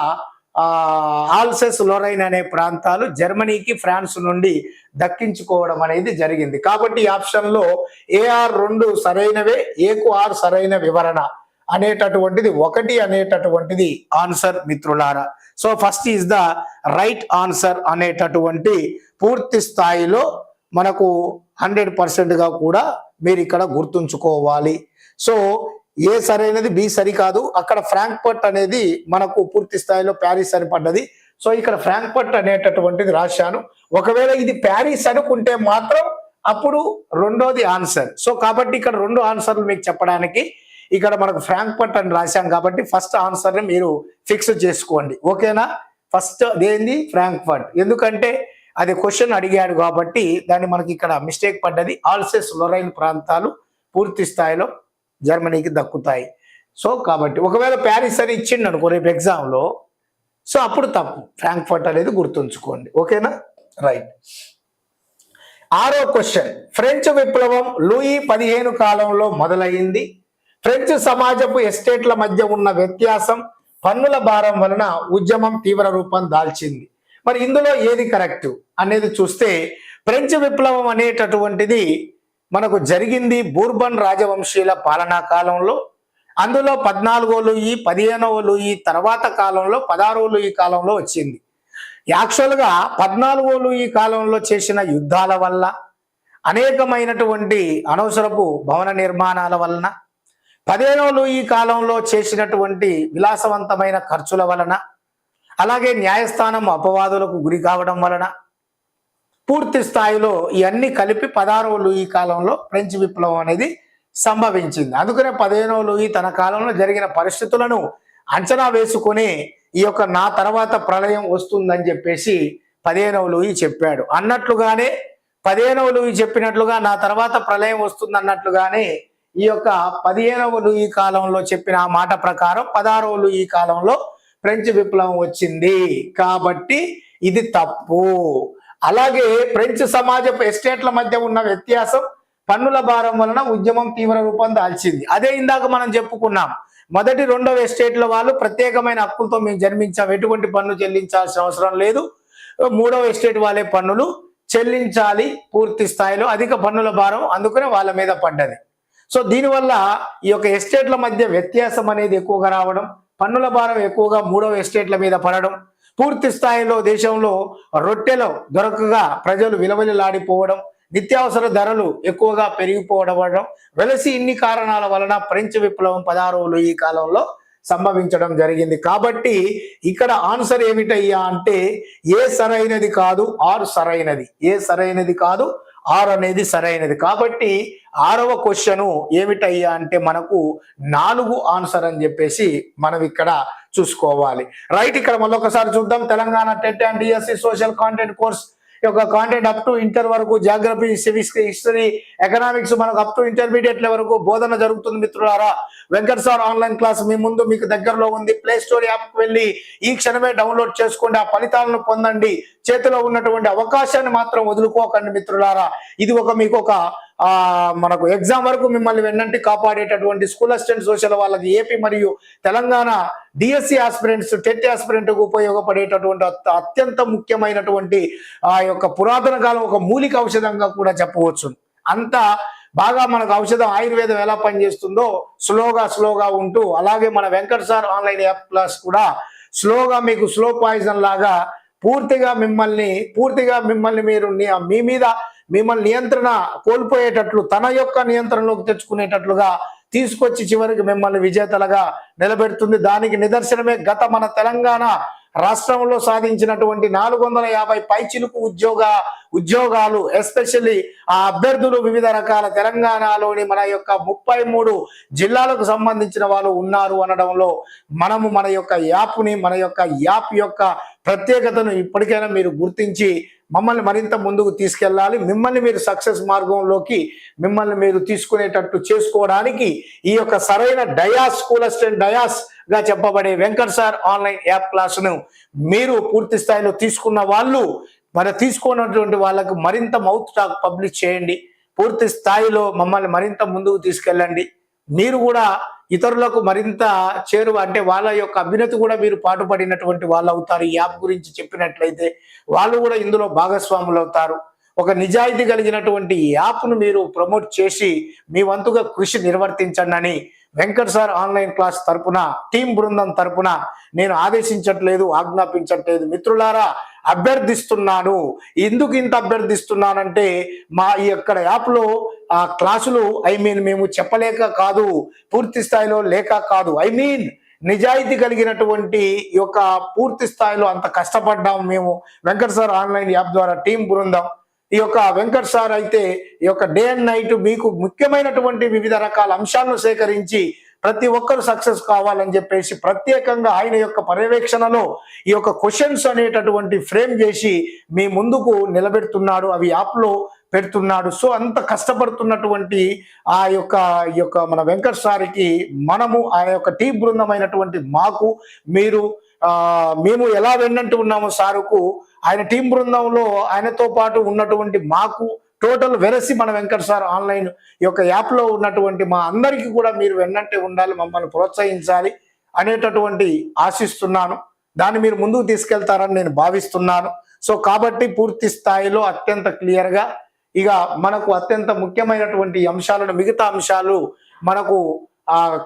Speaker 2: ఆల్సెస్ లొరైన్ అనే ప్రాంతాలు జర్మనీకి ఫ్రాన్స్ నుండి దక్కించుకోవడం అనేది జరిగింది. కాబట్టి ఈ ఆప్షన్ లో ఏఆర్ 2 సరైనవే, ఏకు ఆర్ సరైన వివరణ అనేటటువంటిది 1 అనేటటువంటిది ఆన్సర్ మిత్రులారా. So first is the right answer అనేటటువంటి పూర్తి స్థాయిలో మనకు 100% గా కూడా మీరు ఇక్కడ గుర్తుంచుకోవాలి. సో ఏ సరైనది, బి సరికాదు. అక్కడ ఫ్రాంక్ఫర్ట్ అనేది మనకు పూర్తి స్థాయిలో ప్యారిస్ అని పడ్డది. సో ఇక్కడ ఫ్రాంక్ఫర్ట్ అనేటటువంటిది రాశాను. ఒకవేళ ఇది ప్యారిస్ అనుకుంటే మాత్రం అప్పుడు రెండోది ఆన్సర్. సో కాబట్టి ఇక్కడ 2 ఆన్సర్లు మీకు చెప్పడానికి ఇక్కడ మనకు ఫ్రాంక్ఫర్ట్ అని రాశాం కాబట్టి ఫస్ట్ ఆన్సర్ ని మీరు ఫిక్స్ చేసుకోండి. ఓకేనా? ఫస్ట్ అదేంది ఫ్రాంక్ఫర్ట్, ఎందుకంటే అది క్వశ్చన్ అడిగాడు కాబట్టి దాన్ని మనకి ఇక్కడ మిస్టేక్ పడ్డది. ఆల్సెస్ లొరైన్ ప్రాంతాలు పూర్తి స్థాయిలో జర్మనీకి దక్కుతాయి. సో కాబట్టి ఒకవేళ ప్యారిస్ అని ఇచ్చిండు అనుకో రేపు ఎగ్జామ్ లో, సో అప్పుడు తప్పు. ఫ్రాంక్ఫర్ట్ అనేది గుర్తుంచుకోండి. ఓకేనా? రైట్. 6వ క్వశ్చన్, ఫ్రెంచ్ విప్లవం లూయి 15 కాలంలో మొదలైంది. ఫ్రెంచ్ సమాజపు ఎస్టేట్ల మధ్య ఉన్న వ్యత్యాసం, పన్నుల భారం వలన ఉద్యమం తీవ్ర రూపం దాల్చింది. మరి ఇందులో ఏది కరెక్ట్ అనేది చూస్తే ఫ్రెంచ్ విప్లవం అనేటటువంటిది మనకు జరిగింది బూర్బన్ రాజవంశీయుల పాలనా కాలంలో. అందులో 14వ లూయి, 15వ లూయి తర్వాత కాలంలో 16వ లూయి కాలంలో వచ్చింది. యాక్చువల్గా 14వ లూయి కాలంలో చేసిన యుద్ధాల వల్ల, అనేకమైనటువంటి అనవసరపు భవన నిర్మాణాల వలన, 15వ లూయి కాలంలో చేసినటువంటి విలాసవంతమైన ఖర్చుల వలన, అలాగే న్యాయస్థానం అపవాదులకు గురి కావడం వలన పూర్తి స్థాయిలో ఇవన్నీ కలిపి 16వ లూయి కాలంలో ఫ్రెంచ్ విప్లవం అనేది సంభవించింది. అందుకనే 15వ లూయి తన కాలంలో జరిగిన పరిస్థితులను అంచనా వేసుకొని ఈ యొక్క నా తర్వాత ప్రళయం వస్తుందని చెప్పేసి 15వ లూయి చెప్పాడు. అన్నట్లుగానే 15వ లూయి చెప్పినట్లుగా నా తర్వాత ప్రళయం వస్తుంది అన్నట్లుగానే ఈ యొక్క 15వ లూయి కాలంలో చెప్పిన ఆ మాట ప్రకారం 16వ లూయి కాలంలో ఫ్రెంచ్ విప్లవం వచ్చింది. కాబట్టి ఇది తప్పు. అలాగే ఫ్రెంచ్ సమాజపు ఎస్టేట్ల మధ్య ఉన్న వ్యత్యాసం, పన్నుల భారం వలన ఉద్యమం తీవ్ర రూపం దాల్చింది. అదే ఇందాక మనం చెప్పుకున్నాం. మొదటి 2వ ఎస్టేట్ల వాళ్ళు ప్రత్యేకమైన హక్కులతో మేము జన్మించాం, ఎటువంటి పన్ను చెల్లించాల్సిన అవసరం లేదు. 3వ ఎస్టేట్ వాళ్ళే పన్నులు చెల్లించాలి పూర్తి స్థాయిలో, అధిక పన్నుల భారం అందుకనే వాళ్ళ మీద పడ్డది. సో దీనివల్ల ఈ యొక్క ఎస్టేట్ల మధ్య వ్యత్యాసం అనేది ఎక్కువగా రావడం, పన్నుల భారం ఎక్కువగా 3వ ఎస్టేట్ల మీద పడడం, పూర్తి స్థాయిలో దేశంలో రొట్టెలు దొరకగా ప్రజలు విలవిలలాడిపోవడం, నిత్యావసర ధరలు ఎక్కువగా పెరిగిపోవడం, వెలసి ఇన్ని కారణాల వలన ఫ్రెంచ్ విప్లవం 16వ లూయి కాలంలో సంభవించడం జరిగింది. కాబట్టి ఇక్కడ ఆన్సర్ ఏమిటయ్యా అంటే ఏ సరైనది కాదు, ఆర్ సరైనది. ఏ సరైనది కాదు, ఆర్ అనేది సరైనది. కాబట్టి 6వ క్వశ్చన్ ఏమిటయ్యా అంటే మనకు 4 ఆన్సర్ అని చెప్పేసి మనం ఇక్కడ చూసుకోవాలి. రైట్. ఇక్కడ మళ్ళొకసారి చూద్దాం. Telangana TET and DSC social content course యొక్క కాంటెంట్ అప్ టు ఇంటర్ వరకు, జాగ్రఫీ, సివిక్స్, హిస్టరీ, ఎకనామిక్స్ మనకు అప్ టు ఇంటర్మీడియట్ వరకు బోధన జరుగుతుంది మిత్రులారా. వెంకట్ సార్ ఆన్లైన్ క్లాస్ మీ ముందు మీకు దగ్గరలో ఉంది. ప్లే స్టోర్ యాప్కి వెళ్ళి ఈ క్షణమే డౌన్లోడ్ చేసుకోండి, ఆ ఫలితాలను పొందండి. చేతిలో ఉన్నటువంటి అవకాశాన్ని మాత్రం వదులుకోకండి మిత్రులారా. ఇది మీకు ఒక మనకు ఎగ్జామ్ వరకు మిమ్మల్ని వెన్నంటి కాపాడేటటువంటి స్కూల్ అసిస్టెంట్ సోషల్ వాళ్ళకి ఏపీ మరియు తెలంగాణ డిఎస్సి ఆస్పిరెంట్స్, టెట్ ఆస్పిరెంట్కు ఉపయోగపడేటటువంటి అత్యంత ముఖ్యమైనటువంటి ఆ యొక్క పురాతన కాలం ఒక మూలిక ఔషధంగా కూడా చెప్పవచ్చు. అంత బాగా మనకు ఔషధం ఆయుర్వేదం ఎలా పనిచేస్తుందో స్లోగా ఉంటూ, అలాగే మన Venkat sir online app class కూడా స్లోగా మీకు స్లో పాయిజన్ లాగా పూర్తిగా మిమ్మల్ని మీరు మీ మీద మిమ్మల్ని నియంత్రణ కోల్పోయేటట్లు, తన యొక్క నియంత్రణలోకి తెచ్చుకునేటట్లుగా తీసుకొచ్చి చివరికి మిమ్మల్ని విజేతలుగా నిలబెడుతుంది. దానికి నిదర్శనమే గత మన తెలంగాణ రాష్ట్రంలో సాధించినటువంటి 450 పైచిలుకు ఉద్యోగాలు. ఎస్పెషల్లీ ఆ అభ్యర్థులు వివిధ రకాల తెలంగాణలోని మన యొక్క 33 జిల్లాలకు సంబంధించిన వాళ్ళు ఉన్నారు అనడంలో మనము మన యొక్క యాప్ యొక్క ప్రత్యేకతను ఇప్పటికైనా మీరు గుర్తించి మమ్మల్ని మరింత ముందుకు తీసుకెళ్ళాలి. మిమ్మల్ని మీరు సక్సెస్ మార్గంలోకి మిమ్మల్ని మీరు తీసుకునేటట్టు చేసుకోవడానికి ఈ యొక్క సరైన డయాస్, స్కూల్ అసిస్టెంట్ డయాస్ గా చెప్పబడే వెంకట్ సార్ ఆన్లైన్ యాప్ క్లాసును మీరు పూర్తి స్థాయిలో తీసుకున్న వాళ్ళు మరి తీసుకున్నటువంటి వాళ్ళకు మరింత మౌత్ టాక్ పబ్లిష్ చేయండి. పూర్తి స్థాయిలో మమ్మల్ని మరింత ముందుకు తీసుకెళ్ళండి. మీరు కూడా ఇతరులకు మరింత చేరువ, అంటే వాళ్ళ యొక్క అభ్యున్నతి కూడా మీరు పాటుపడినటువంటి వాళ్ళు అవుతారు. ఈ యాప్ గురించి చెప్పినట్లయితే వాళ్ళు కూడా ఇందులో భాగస్వాములు అవుతారు. ఒక నిజాయితీ కలిగినటువంటి ఈ యాప్ను మీరు ప్రమోట్ చేసి మీ వంతుగా కృషి నిర్వర్తించండి అని వెంకట్ సార్ ఆన్లైన్ క్లాస్ తరపున, టీం బృందం తరపున నేను ఆదేశించట్లేదు, ఆజ్ఞాపించట్లేదు, మిత్రులారా అభ్యర్థిస్తున్నాను. ఎందుకు ఇంత అభ్యర్థిస్తున్నానంటే మా ఈ యొక్క యాప్లో ఆ క్లాసులు మేము చెప్పలేక కాదు, పూర్తి స్థాయిలో లేక కాదు, నిజాయితీ కలిగినటువంటి ఈ యొక్క పూర్తి స్థాయిలో అంత కష్టపడ్డాము మేము వెంకట్ సార్ ఆన్లైన్ యాప్ ద్వారా టీం బృందం. ఈ యొక్క వెంకట్ సార్ అయితే ఈ యొక్క డే అండ్ నైట్ మీకు ముఖ్యమైనటువంటి వివిధ రకాల అంశాలను సేకరించి ప్రతి ఒక్కరు సక్సెస్ కావాలని చెప్పేసి ప్రత్యేకంగా ఆయన యొక్క పర్యవేక్షణలో ఈ యొక్క క్వశ్చన్స్ అనేటటువంటి ఫ్రేమ్ చేసి మీ ముందుకు నిలబెడుతున్నాడు, అవి యాప్లో పెడుతున్నాడు. సో అంత కష్టపడుతున్నటువంటి ఈ యొక్క మన వెంకట్ సార్కి మనము ఆ యొక్క టీం బృందమైనటువంటి మాకు మేము ఎలా వెన్నంటూ ఉన్నామో సారుకు, ఆయన టీం బృందంలో ఆయనతో పాటు ఉన్నటువంటి మాకు టోటల్ వెరసి మన వెంకట్ సార్ ఆన్లైన్ ఈ యొక్క యాప్లో ఉన్నటువంటి మా అందరికీ కూడా మీరు వెన్నంటే ఉండాలి, మమ్మల్ని ప్రోత్సహించాలి అనేటటువంటి ఆశిస్తున్నాను. దాన్ని మీరు ముందుకు తీసుకెళ్తారని నేను భావిస్తున్నాను. సో కాబట్టి పూర్తి స్థాయిలో అత్యంత క్లియర్గా ఇక మనకు అత్యంత ముఖ్యమైనటువంటి అంశాలను, మిగతా అంశాలు మనకు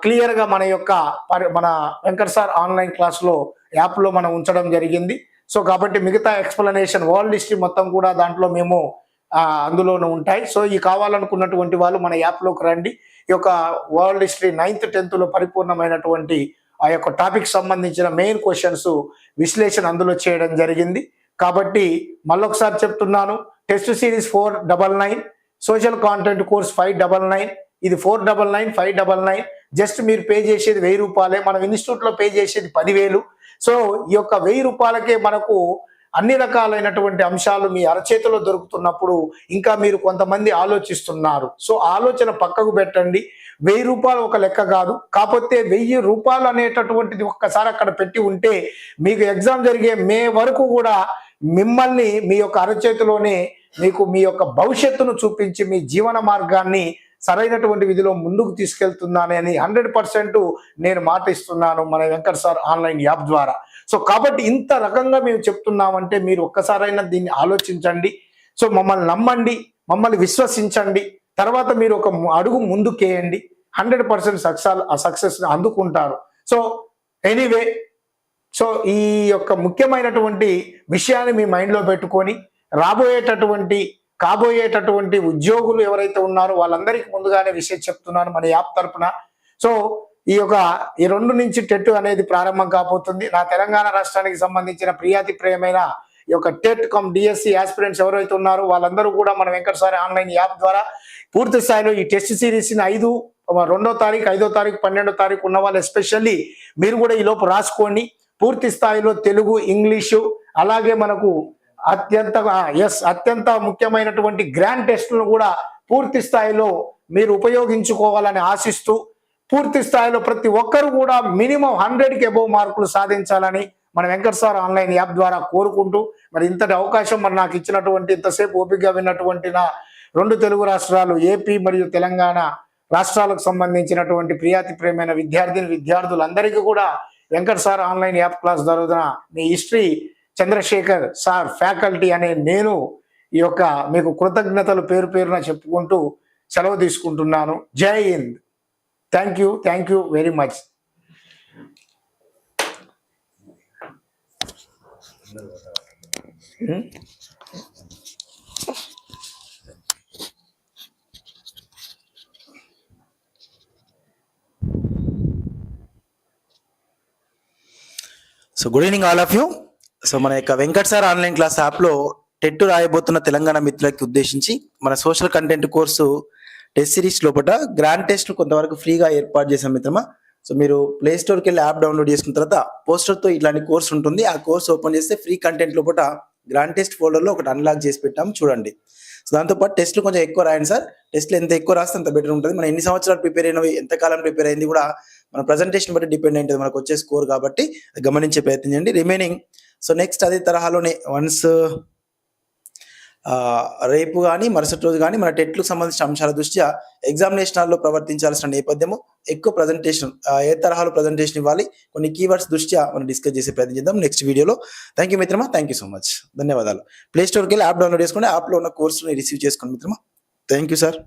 Speaker 2: క్లియర్గా మన వెంకట్ సార్ ఆన్లైన్ క్లాస్లో యాప్లో మనం ఉంచడం జరిగింది. సో కాబట్టి మిగతా ఎక్స్ప్లెనేషన్ వరల్డ్ హిస్టరీ మొత్తం కూడా దాంట్లో మేము అందులోనూ ఉంటాయి. సో ఈ కావాలనుకున్నటువంటి వాళ్ళు మన యాప్లోకి రండి. ఈ యొక్క వరల్డ్ హిస్టరీ 9th 10th పరిపూర్ణమైనటువంటి ఆ యొక్క టాపిక్ సంబంధించిన మెయిన్ క్వశ్చన్స్ విశ్లేషణ అందులో చేయడం జరిగింది. కాబట్టి మళ్ళొకసారి చెప్తున్నాను, test series 499, social content course 599, ఇది 499, 599. జస్ట్ మీరు పే చేసేది 1000 రూపాయలే. మనం ఇన్స్టిట్యూట్లో పే చేసేది 10,000. సో ఈ యొక్క 1000 రూపాయలకే మనకు అన్ని రకాలైనటువంటి అంశాలు మీ అరచేతిలో దొరుకుతున్నప్పుడు ఇంకా మీరు కొంతమంది ఆలోచిస్తున్నారు. సో ఆలోచన పక్కకు పెట్టండి. 1000 రూపాయలు ఒక లెక్క కాదు, కాకపోతే 1000 రూపాయలు అనేటటువంటిది ఒక్కసారి అక్కడ పెట్టి ఉంటే మీకు ఎగ్జామ్ జరిగే మే వరకు కూడా మిమ్మల్ని మీ యొక్క అరచేతిలోనే మీకు మీ యొక్క భవిష్యత్తును చూపించి మీ జీవన మార్గాన్ని సరైనటువంటి విధిలో ముందుకు తీసుకెళ్తున్నానని 100% నేను మాట ఇస్తున్నాను మన వెంకట్ సార్ ఆన్లైన్ యాప్ ద్వారా. సో కాబట్టి ఇంత రకంగా మేము చెప్తున్నామంటే మీరు ఒక్కసారైనా దీన్ని ఆలోచించండి. సో మమ్మల్ని నమ్మండి, మమ్మల్ని విశ్వసించండి, తర్వాత మీరు ఒక అడుగు ముందుకేయండి. 100% సక్సెస్ అందుకుంటారు. సో ఎనీవే, సో ఈ యొక్క ముఖ్యమైనటువంటి విషయాన్ని మీ మైండ్లో పెట్టుకొని కాబోయేటటువంటి ఉద్యోగులు ఎవరైతే ఉన్నారో వాళ్ళందరికీ ముందుగానే విషయం చెప్తున్నాను మన యాప్ తరపున. సో ఈ 2 నుంచి టెట్ అనేది ప్రారంభం కాబోతుంది. నా తెలంగాణ రాష్ట్రానికి సంబంధించిన ప్రియమైన ఈ యొక్క టెట్ కమ్ డిఎస్సి ఆస్పిరెంట్స్ ఎవరైతే ఉన్నారో వాళ్ళందరూ కూడా మన వెంకట్ సార్ ఆన్లైన్ యాప్ ద్వారా పూర్తి స్థాయిలో ఈ టెస్ట్ సిరీస్ని 2వ తారీఖు 5వ తారీఖు 12వ తారీఖు ఉన్న వాళ్ళు ఎస్పెషల్లీ మీరు కూడా ఈ లోపు రాసుకోండి. పూర్తి స్థాయిలో తెలుగు, ఇంగ్లీషు, అలాగే మనకు అత్యంత ముఖ్యమైనటువంటి గ్రాండ్ టెస్టులను కూడా పూర్తి స్థాయిలో మీరు ఉపయోగించుకోవాలని ఆశిస్తూ, పూర్తి స్థాయిలో ప్రతి ఒక్కరు కూడా మినిమం 100కి అబోవ్ మార్కులు సాధించాలని మన వెంకట్ సార్ ఆన్లైన్ యాప్ ద్వారా కోరుకుంటూ, మరి ఇంతటి అవకాశం మరి నాకు ఇచ్చినటువంటి, ఇంతసేపు ఓపికగా విన్నటువంటి నా 2 తెలుగు రాష్ట్రాలు ఏపీ మరియు తెలంగాణ రాష్ట్రాలకు సంబంధించినటువంటి ప్రియమైన విద్యార్థులందరికీ కూడా Venkat sir online app class జరుగుతున్న మీ హిస్టరీ చంద్రశేఖర్ సార్ ఫ్యాకల్టీ అనే నేను ఈ యొక్క మీకు కృతజ్ఞతలు పేరున చెప్పుకుంటూ సెలవు తీసుకుంటున్నాను. జై Hind. Thank you very much.
Speaker 1: So good evening all of you. So మన యొక్క వెంకట్ సార్ ఆన్లైన్ క్లాస్ యాప్లో టెట్ రాయబోతున్న తెలంగాణ మిత్రులకి ఉద్దేశించి మన social content course test series లోపల గ్రాండ్ టెస్ట్ కొంతవరకు ఫ్రీగా ఏర్పాటు చేసాం మిత్రమా. సో మీరు ప్లే స్టోర్కి వెళ్ళి యాప్ డౌన్లోడ్ చేసుకున్న తర్వాత పోస్టర్తో ఇట్లాంటి కోర్స్ ఉంటుంది. ఆ కోర్స్ ఓపెన్ చేస్తే ఫ్రీ కంటెంట్ లోపల గ్రాండ్ టెస్ట్ ఫోల్డర్లో ఒకటి అన్లాక్ చేసి పెట్టాము, చూడండి. సో దాంతోపాటు టెస్ట్లు కొంచెం ఎక్కువ రాయండి సార్. టెస్ట్లు ఎంత ఎక్కువ రాస్తే అంత బెటర్ ఉంటుంది. మనం ఎన్ని సంవత్సరాలు ప్రిపేర్ అయినవి, ఎంతకాలం ప్రిపేర్ అయింది కూడా మన ప్రజెంటేషన్ బట్టి డిపెండ్ అయింటుంది మనకు వచ్చే స్కోర్, కాబట్టి గమనించే ప్రయత్నం చేయండి. రిమైనింగ్ సో నెక్స్ట్ అదే తరహాలోనే వన్స్ రేపు కానీ మరుసటి రోజు కానీ మన టెట్లకు సంబంధించిన అంశాల దృష్ట్యా ఎగ్జామినేషన్ హాల్లో ప్రవర్తించాల్సిన నేపథ్యము, ఎక్కువ ప్రజెంటేషన్ ఏ తరహాలో ప్రజెంటేషన్ ఇవ్వాలి, కొన్ని కీవర్డ్స్ దృష్ట్యా మనం డిస్కస్ చేసే ప్రయత్నం చేద్దాం నెక్స్ట్ వీడియోలో. థ్యాంక్ యూ మిత్రమా, థ్యాంక్ యూ సో మచ్, ధన్యవాదాలు. ప్లే స్టోర్కి వెళ్ళి యాప్ డౌన్లోడ్ చేసుకుని యాప్లో ఉన్న కోర్సుని రిసీవ్ చేసుకోండి మిత్రమా. Thank you sir.